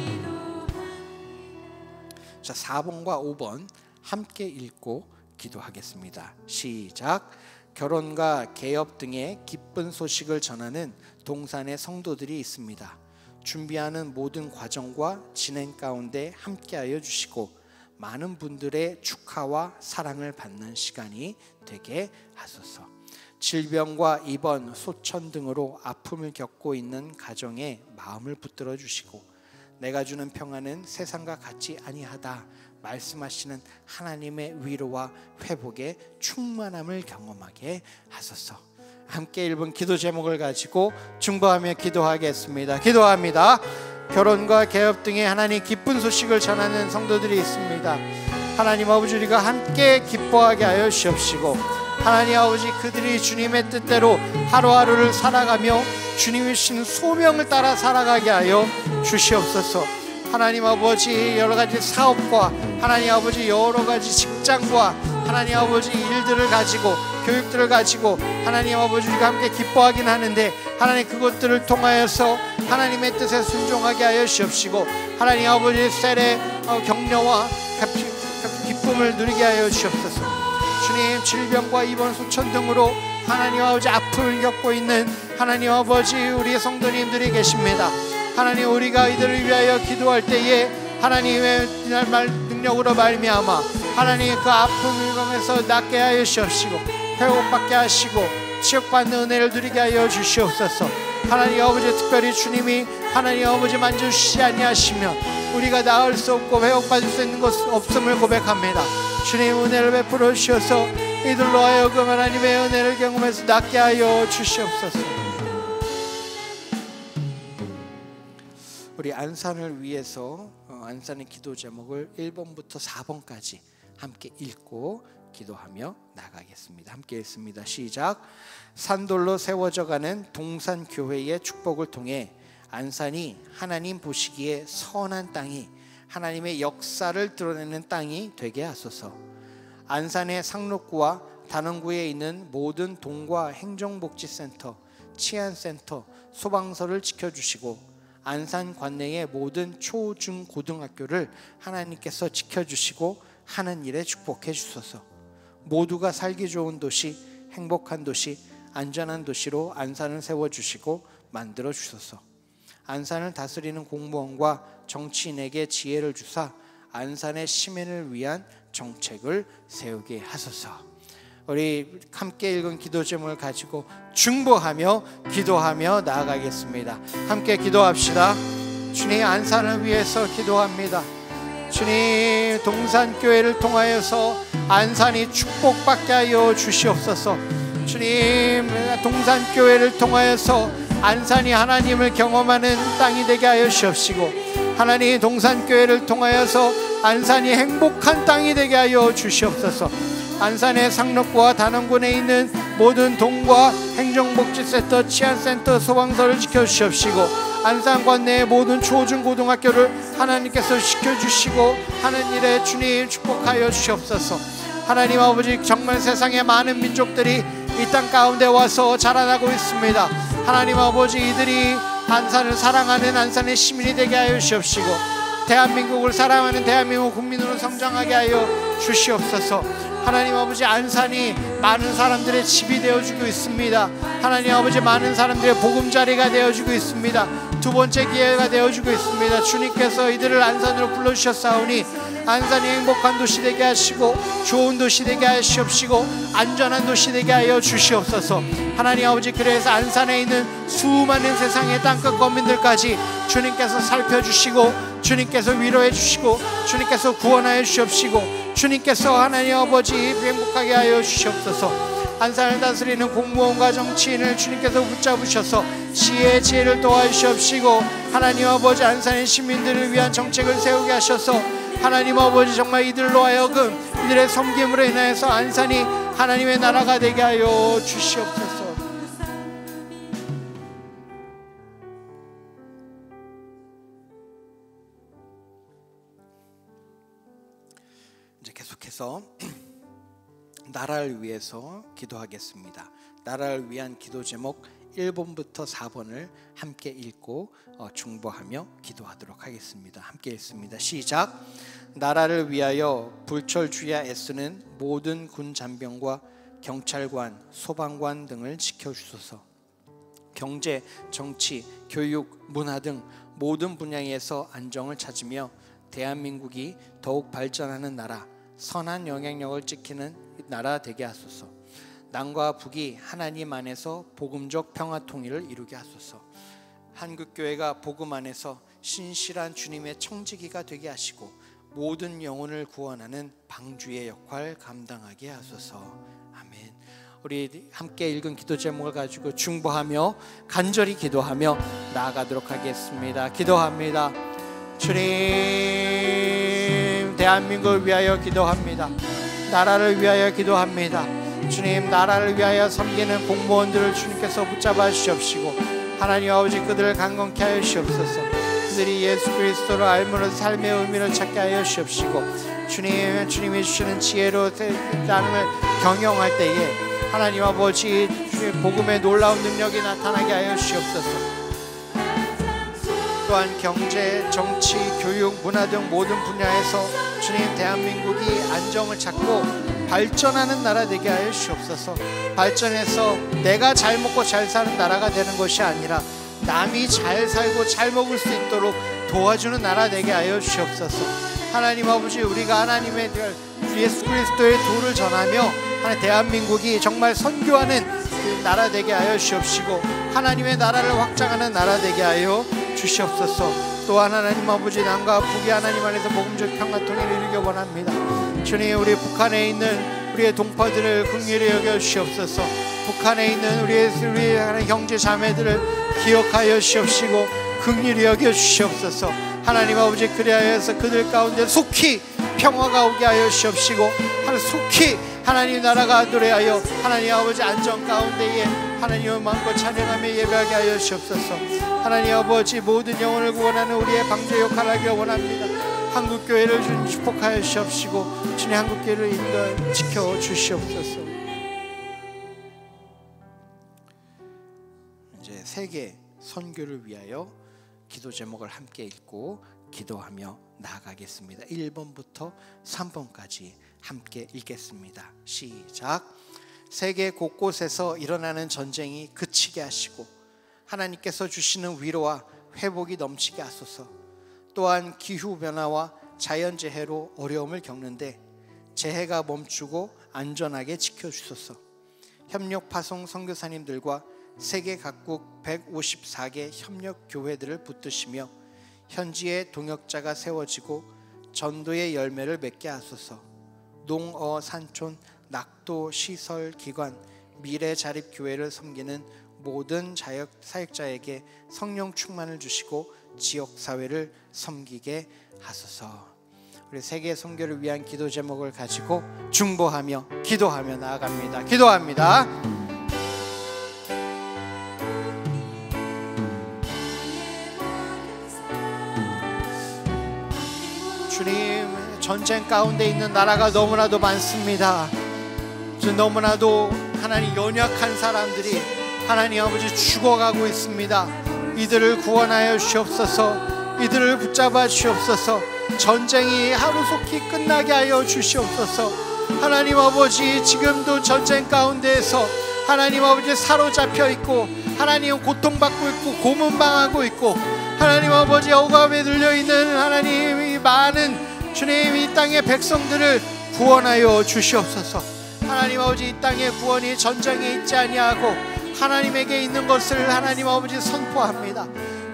자, 4번과 5번 함께 읽고 기도하겠습니다. 시작. 결혼과 개업 등의 기쁜 소식을 전하는 동산의 성도들이 있습니다. 준비하는 모든 과정과 진행 가운데 함께하여 주시고 많은 분들의 축하와 사랑을 받는 시간이 되게 하소서. 질병과 입원, 소천 등으로 아픔을 겪고 있는 가정에 마음을 붙들어 주시고 내가 주는 평안은 세상과 같이 아니하다 말씀하시는 하나님의 위로와 회복의 충만함을 경험하게 하소서. 함께 1분 기도 제목을 가지고 중보하며 기도하겠습니다. 기도합니다. 결혼과 개업 등의 하나님 기쁜 소식을 전하는 성도들이 있습니다. 하나님 아버지, 우리가 함께 기뻐하게 하여 주시옵시고, 하나님 아버지, 그들이 주님의 뜻대로 하루하루를 살아가며 주님이 주신 소명을 따라 살아가게 하여 주시옵소서. 하나님 아버지, 여러 가지 사업과 하나님 아버지 여러 가지 직장과 하나님 아버지 일들을 가지고 교육들을 가지고 하나님 아버지 우리가 함께 기뻐하긴 하는데, 하나님 그것들을 통하여서 하나님의 뜻에 순종하게 하여 주시옵시고, 하나님 아버지 셀의 격려와 기쁨을 누리게 하여 주시옵소서. 주님, 질병과 입원 수천 등으로 하나님 아버지 아픔을 겪고 있는 하나님 아버지 우리의 성도님들이 계십니다. 하나님, 우리가 이들을 위하여 기도할 때에 하나님의 말 능력으로 말미암아 하나님 그 아픔을 통해서 낫게 하여 주시옵시고, 회복받게 하시고 치유받는 은혜를 누리게 하여 주시옵소서. 하나님 아버지, 특별히 주님이 하나님 아버지 만져주시지 아니하시면 우리가 나을 수 없고 회복받을 수 있는 것 없음을 고백합니다. 주님, 은혜를 베풀어 주셔서 이들로 하여금 하나님의 은혜를 경험해서 낫게 하여 주시옵소서. 우리 안산을 위해서 안산의 기도 제목을 1번부터 4번까지 함께 읽고 기도하며 나가겠습니다. 함께 읽습니다. 시작. 산돌로 세워져가는 동산교회의 축복을 통해 안산이 하나님 보시기에 선한 땅이, 하나님의 역사를 드러내는 땅이 되게 하소서. 안산의 상록구와 단원구에 있는 모든 동과 행정복지센터, 치안센터, 소방서를 지켜주시고, 안산 관내의 모든 초, 중, 고등학교를 하나님께서 지켜주시고 하는 일에 축복해 주소서. 모두가 살기 좋은 도시, 행복한 도시, 안전한 도시로 안산을 세워주시고 만들어 주소서. 안산을 다스리는 공무원과 정치인에게 지혜를 주사 안산의 시민을 위한 정책을 세우게 하소서. 우리 함께 읽은 기도 제목을 가지고 중보하며 기도하며 나아가겠습니다. 함께 기도합시다. 주님, 안산을 위해서 기도합니다. 주님, 동산교회를 통하여서 안산이 축복받게 하여 주시옵소서. 주님, 동산교회를 통하여서 안산이 하나님을 경험하는 땅이 되게 하여 주시옵시고, 하나님 동산교회를 통하여서 안산이 행복한 땅이 되게 하여 주시옵소서. 안산의 상록구와 단원군에 있는 모든 동과 행정복지센터, 치안센터, 소방서를 지켜주시옵시고, 안산 관내의 모든 초중고등학교를 하나님께서 지켜주시고 하는 일에 주님 축복하여 주시옵소서. 하나님 아버지, 정말 세상의 많은 민족들이 이 땅 가운데 와서 자라나고 있습니다. 하나님 아버지, 이들이 안산을 사랑하는 안산의 시민이 되게 하여 주시옵시고, 대한민국을 사랑하는 대한민국 국민으로 성장하게 하여 주시옵소서. 하나님 아버지, 안산이 많은 사람들의 집이 되어주고 있습니다. 하나님 아버지, 많은 사람들의 보금자리가 되어주고 있습니다. 두 번째 기회가 되어주고 있습니다. 주님께서 이들을 안산으로 불러주셨사오니 안산이 행복한 도시 되게 하시고 좋은 도시 되게 하시옵시고 안전한 도시 되게 하여 주시옵소서. 하나님 아버지, 그래서 안산에 있는 수많은 세상의 땅끝 거민들까지 주님께서 살펴주시고 주님께서 위로해 주시고 주님께서 구원하여 주시옵시고 주님께서 하나님 아버지 행복하게 하여 주시옵소서. 안산을 다스리는 공무원과 정치인을 주님께서 붙잡으셔서 지혜를 도와주시옵시고, 하나님 아버지 안산의 시민들을 위한 정책을 세우게 하셔서 하나님 아버지, 정말 이들로 하여금 이들의 섬김으로 인하여서 안산이 하나님의 나라가 되게 하여 주시옵소서. 이제 계속해서 나라를 위해서 기도하겠습니다. 나라를 위한 기도 제목 1번부터 4번을 함께 읽고 중보하며 기도하도록 하겠습니다. 함께 읽습니다. 시작. 나라를 위하여 불철주야 애쓰는 모든 군 잔병과 경찰관, 소방관 등을 지켜주소서. 경제, 정치, 교육, 문화 등 모든 분야에서 안정을 찾으며 대한민국이 더욱 발전하는 나라, 선한 영향력을 지키는 나라 되게 하소서. 남과 북이 하나님 안에서 복음적 평화 통일을 이루게 하소서. 한국교회가 복음 안에서 신실한 주님의 청지기가 되게 하시고 모든 영혼을 구원하는 방주의 역할 감당하게 하소서. 아멘. 우리 함께 읽은 기도 제목을 가지고 중보하며 간절히 기도하며 나아가도록 하겠습니다. 기도합니다. 주님, 대한민국을 위하여 기도합니다. 나라를 위하여 기도합니다. 주님, 나라를 위하여 섬기는 공무원들을 주님께서 붙잡아 주시옵시고 하나님 아버지 그들을 강건케 하여 주시옵소서. 그들이 예수 그리스도를 알므로 삶의 의미를 찾게 하여 주시옵시고 주님이 주시는 지혜로 나눔을 경영할 때에 하나님 아버지 주의 복음의 놀라운 능력이 나타나게 하여 주시옵소서. 또한 경제, 정치, 교육, 문화 등 모든 분야에서 주님 대한민국이 안정을 찾고 발전하는 나라 되게 하여 주시옵소서. 발전해서 내가 잘 먹고 잘 사는 나라가 되는 것이 아니라 남이 잘 살고 잘 먹을 수 있도록 도와주는 나라 되게 하여 주시옵소서. 하나님 아버지 우리가 하나님의 예수 그리스도의 도를 전하며 대한민국이 정말 선교하는 그 나라 되게 하여 주시옵시고 하나님의 나라를 확장하는 나라 되게 하여 주시옵소서. 또한 하나님 아버지 남과 북이 하나님 안에서 복음적 평화 통일을 이루기 원합니다. 주님, 우리 북한에 있는 우리의 동포들을 긍휼히 여겨 주시옵소서. 북한에 있는 우리의 형제 자매들을 기억하여 주시옵시고 긍휼히 여겨 주시옵소서. 하나님 아버지 그리하여서 그들 가운데 속히 평화가 오게 하여 주시옵시고 속히 하나님 나라가 노래하여 하나님 아버지 안정 가운데에 하나님을 마음껏 찬양하며 예배하게 하여 주시옵소서. 하나님 아버지 모든 영혼을 구원하는 우리의 방주 역할을 하기 원합니다. 한국교회를 주님 축복하여 주시옵시고 주님 한국교회를 인도하여 지켜 주시옵소서. 이제 세계 선교를 위하여 기도 제목을 함께 읽고 기도하며 나아가겠습니다. 1번부터 3번까지 함께 읽겠습니다. 시작. 세계 곳곳에서 일어나는 전쟁이 그치게 하시고 하나님께서 주시는 위로와 회복이 넘치게 하소서. 또한 기후변화와 자연재해로 어려움을 겪는데 재해가 멈추고 안전하게 지켜주소서. 협력파송 선교사님들과 세계 각국 154개 협력교회들을 붙드시며 현지에 동역자가 세워지고 전도의 열매를 맺게 하소서. 농어 산촌 낙도 시설 기관 미래 자립교회를 섬기는 모든 사역자에게 성령 충만을 주시고 지역사회를 섬기게 하소서. 우리 세계 선교를 위한 기도 제목을 가지고 중보하며 기도하며 나아갑니다. 기도합니다. 주님, 전쟁 가운데 있는 나라가 너무나도 많습니다. 너무나도 하나님 연약한 사람들이 하나님 아버지 죽어가고 있습니다. 이들을 구원하여 주시옵소서. 이들을 붙잡아 주시옵소서. 전쟁이 하루속히 끝나게 하여 주시옵소서. 하나님 아버지 지금도 전쟁 가운데에서 하나님 아버지 사로잡혀 있고 하나님 고통받고 있고 고문당하고 있고 하나님 아버지 억압에 들려있는 하나님이 많은 주님 이 땅의 백성들을 구원하여 주시옵소서. 하나님 아버지 이 땅의 구원이 전쟁에 있지 아니하고 하나님에게 있는 것을 하나님 아버지 선포합니다.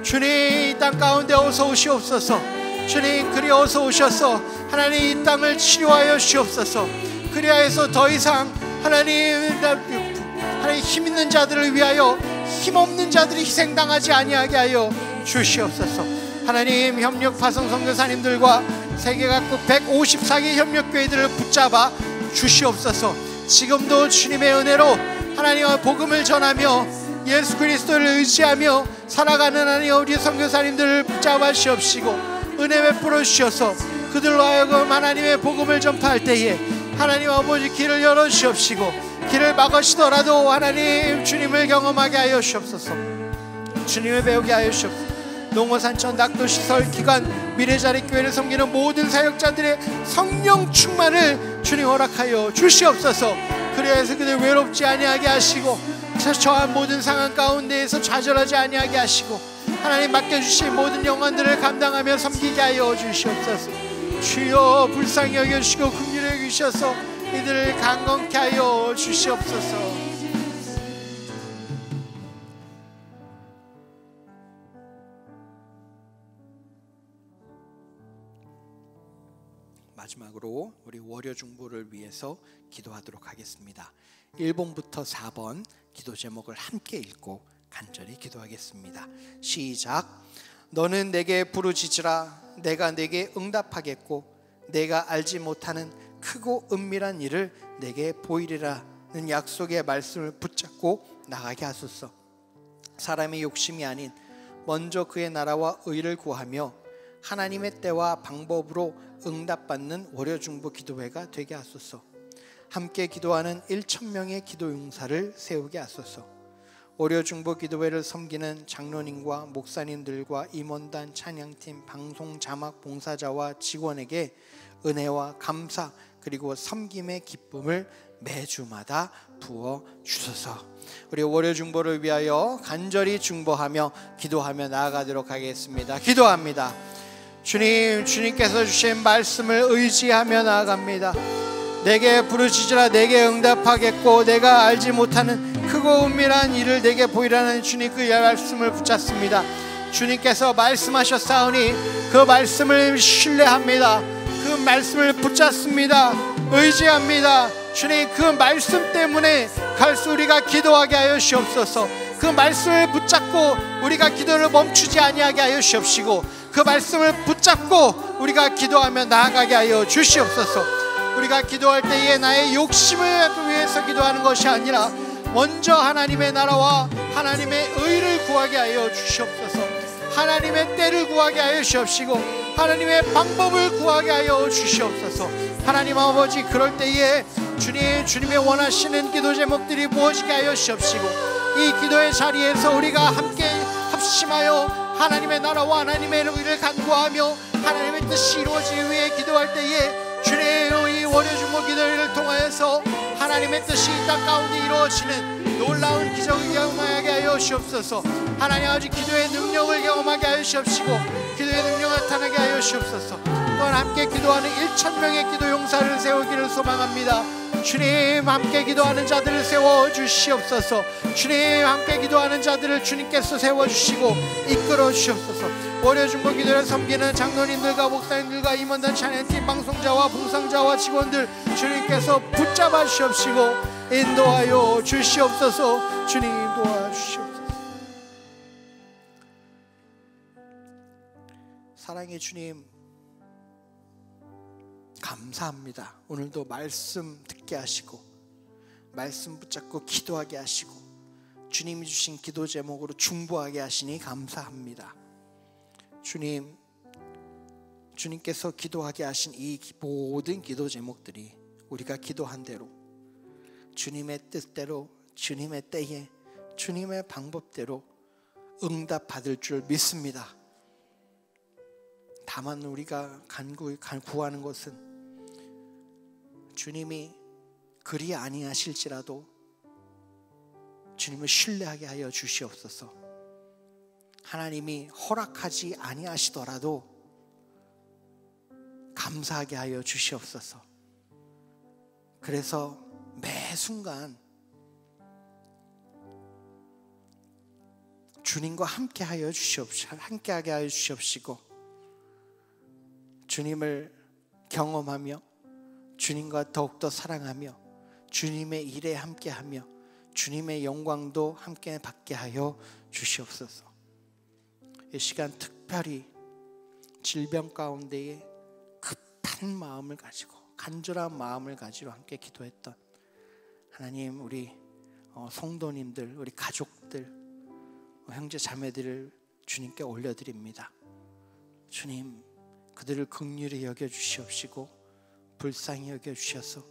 주님 이 땅 가운데 어서 오시옵소서. 주님 그리 어서 오셔서 하나님 이 땅을 치료하여 주시옵소서. 그리하여서 더 이상 하나님 힘 있는 자들을 위하여 힘 없는 자들이 희생당하지 아니하게 하여 주시옵소서. 하나님 협력 파송 선교사님들과 세계 각국 154개 협력교회들을 붙잡아 주시옵소서. 지금도 주님의 은혜로 하나님의 복음을 전하며 예수 그리스도를 의지하며 살아가는 하나님 우리 선교사님들을 붙잡아 주시옵시고 은혜 베풀어 주셔서 그들로 하여금 하나님의 복음을 전파할 때에 하나님 아버지 길을 열어 주시옵시고 길을 막으시더라도 하나님 주님을 경험하게 하여 주옵소서. 주님을 배우게 하여 주옵소서. 농어산천 낙도시설 기관 미래자립교회를 섬기는 모든 사역자들의 성령 충만을 주님 허락하여 주시옵소서. 그래서 그들 외롭지 아니하게 하시고 처한 모든 상황 가운데에서 좌절하지 아니하게 하시고 하나님 맡겨주신 모든 영혼들을 감당하며 섬기게 하여 주시옵소서. 주여 불쌍히 여겨주시고 긍휼히 여기셔서 이들을 강건케 하여 주시옵소서. 마지막으로 우리 월요 중보를 위해서 기도하도록 하겠습니다. 1번부터 4번 기도 제목을 함께 읽고 간절히 기도하겠습니다. 시작. 너는 내게 부르짖으라. 내가 내게 응답하겠고 내가 알지 못하는 크고 은밀한 일을 내게 보이리라는 약속의 말씀을 붙잡고 나가게 하소서. 사람의 욕심이 아닌 먼저 그의 나라와 의를 구하며 하나님의 때와 방법으로 응답받는 월요중보 기도회가 되게 하소서. 함께 기도하는 1,000명의 기도 용사를 세우게 하소서. 월요중보 기도회를 섬기는 장로님과 목사님들과 임원단, 찬양팀, 방송 자막 봉사자와 직원에게 은혜와 감사 그리고 섬김의 기쁨을 매주마다 부어 주소서. 우리 월요중보를 위하여 간절히 중보하며 기도하며 나아가도록 하겠습니다. 기도합니다. 주님, 주님께서 주신 말씀을 의지하며 나아갑니다. 내게 부르짖으라. 내게 응답하겠고 내가 알지 못하는 크고 은밀한 일을 내게 보이라는 주님 그 말씀을 붙잡습니다. 주님께서 말씀하셨사오니 그 말씀을 신뢰합니다. 그 말씀을 붙잡습니다. 의지합니다. 주님, 그 말씀 때문에 갈수 우리가 기도하게 하여 주옵소서. 그 말씀을 붙잡고 우리가 기도를 멈추지 아니하게 하여 주옵시고 그 말씀을 붙잡고 우리가 기도하며 나아가게 하여 주시옵소서. 우리가 기도할 때에 나의 욕심을 위해서 기도하는 것이 아니라 먼저 하나님의 나라와 하나님의 의를 구하게 하여 주시옵소서. 하나님의 때를 구하게 하여 주옵시고 하나님의 방법을 구하게 하여 주시옵소서. 하나님 아버지, 그럴 때에 주님의 원하시는 기도 제목들이 무엇이게 하여 주옵시고 이 기도의 자리에서 우리가 함께 합심하여 하나님의 나라와 하나님의 의를 간구하며 하나님의 뜻이 이루어지기 위해 기도할 때에 주님의 이 월요중보 기도를 통하여서 하나님의 뜻이 이 땅 가운데 이루어지는 놀라운 기적을 경험하게 하여 주옵소서. 하나님 아버지, 기도의 능력을 경험하게 하여 주옵시고 기도의 능력을 나타나게 하여 주옵소서. 또한 함께 기도하는 1,000명의 기도 용사를 세우기를 소망합니다. 주님, 함께 기도하는 자들을 세워주시옵소서. 주님, 함께 기도하는 자들을 주님께서 세워주시고 이끌어 주시옵소서. 월요중보 기도를 섬기는 장로님들과 목사님들과 임원단, 찬양팀, 방송자와 봉상자와 직원들 주님께서 붙잡아 주시옵시고 인도하여 주시옵소서. 주님, 도와주시옵소서. 사랑의 주님, 감사합니다. 오늘도 말씀 듣게 하시고 말씀 붙잡고 기도하게 하시고 주님이 주신 기도 제목으로 중보하게 하시니 감사합니다. 주님, 주님께서 기도하게 하신 이 모든 기도 제목들이 우리가 기도한 대로 주님의 뜻대로 주님의 때에 주님의 방법대로 응답받을 줄 믿습니다. 다만 우리가 구하는 것은 주님이 그리 아니하실지라도 주님을 신뢰하게 하여 주시옵소서. 하나님이 허락하지 아니하시더라도 감사하게 하여 주시옵소서. 그래서 매 순간 주님과 함께하게 하여 주시옵시고 주님을 경험하며 주님과 더욱더 사랑하며 주님의 일에 함께하며 주님의 영광도 함께 받게 하여 주시옵소서. 이 시간 특별히 질병 가운데에 급한 마음을 가지고 간절한 마음을 가지고 함께 기도했던 하나님, 우리 성도님들, 우리 가족들, 형제 자매들을 주님께 올려드립니다. 주님, 그들을 긍휼히 여겨주시옵시고 불쌍히 여겨주셔서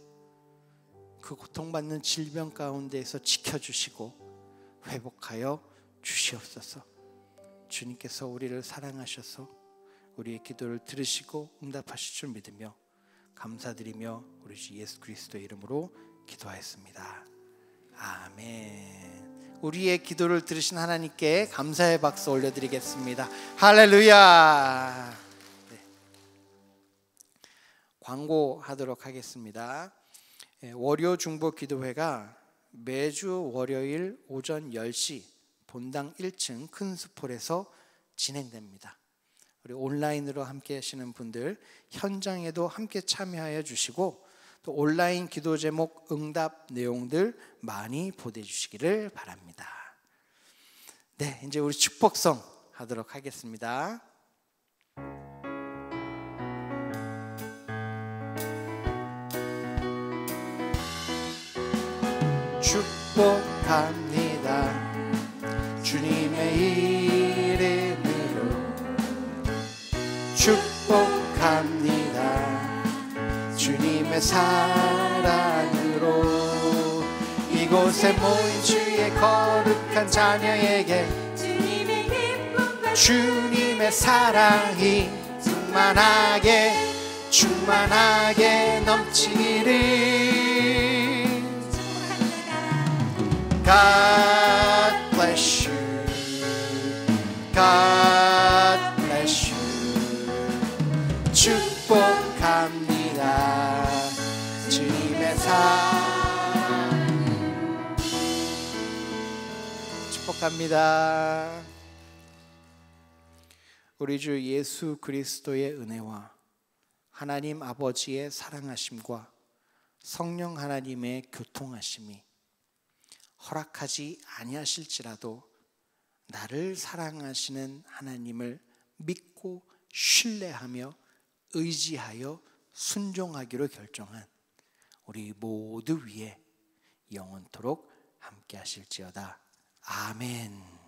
그 고통받는 질병 가운데에서 지켜주시고 회복하여 주시옵소서. 주님께서 우리를 사랑하셔서 우리의 기도를 들으시고 응답하실 줄 믿으며 감사드리며 우리 주 예수 그리스도의 이름으로 기도하였습니다. 아멘. 우리의 기도를 들으신 하나님께 감사의 박수 올려드리겠습니다. 할렐루야. 네. 광고하도록 하겠습니다. 월요 중보 기도회가 매주 월요일 오전 10시 본당 1층 큰 스폴에서 진행됩니다. 우리 온라인으로 함께 하시는 분들 현장에도 함께 참여하여 주시고 또 온라인 기도 제목 응답 내용들 많이 보내주시기를 바랍니다. 네, 이제 우리 축복성 하도록 하겠습니다. 축복합니다. 주님의 이름으로 축복합니다. 주님의 사랑으로 이곳에 모인 주의 거룩한 자녀에게 주님의 기쁨과 주님의 사랑이 충만하게 넘치기를. God bless you. God bless you. 축복합니다. 주님의 사랑. 축복합니다. 우리 주 예수 그리스도의 은혜와 하나님 아버지의 사랑하심과 성령 하나님의 교통하심이 허락하지 아니하실지라도 나를 사랑하시는 하나님을 믿고 신뢰하며 의지하여 순종하기로 결정한 우리 모두 위에 영원토록 함께 하실지어다. 아멘.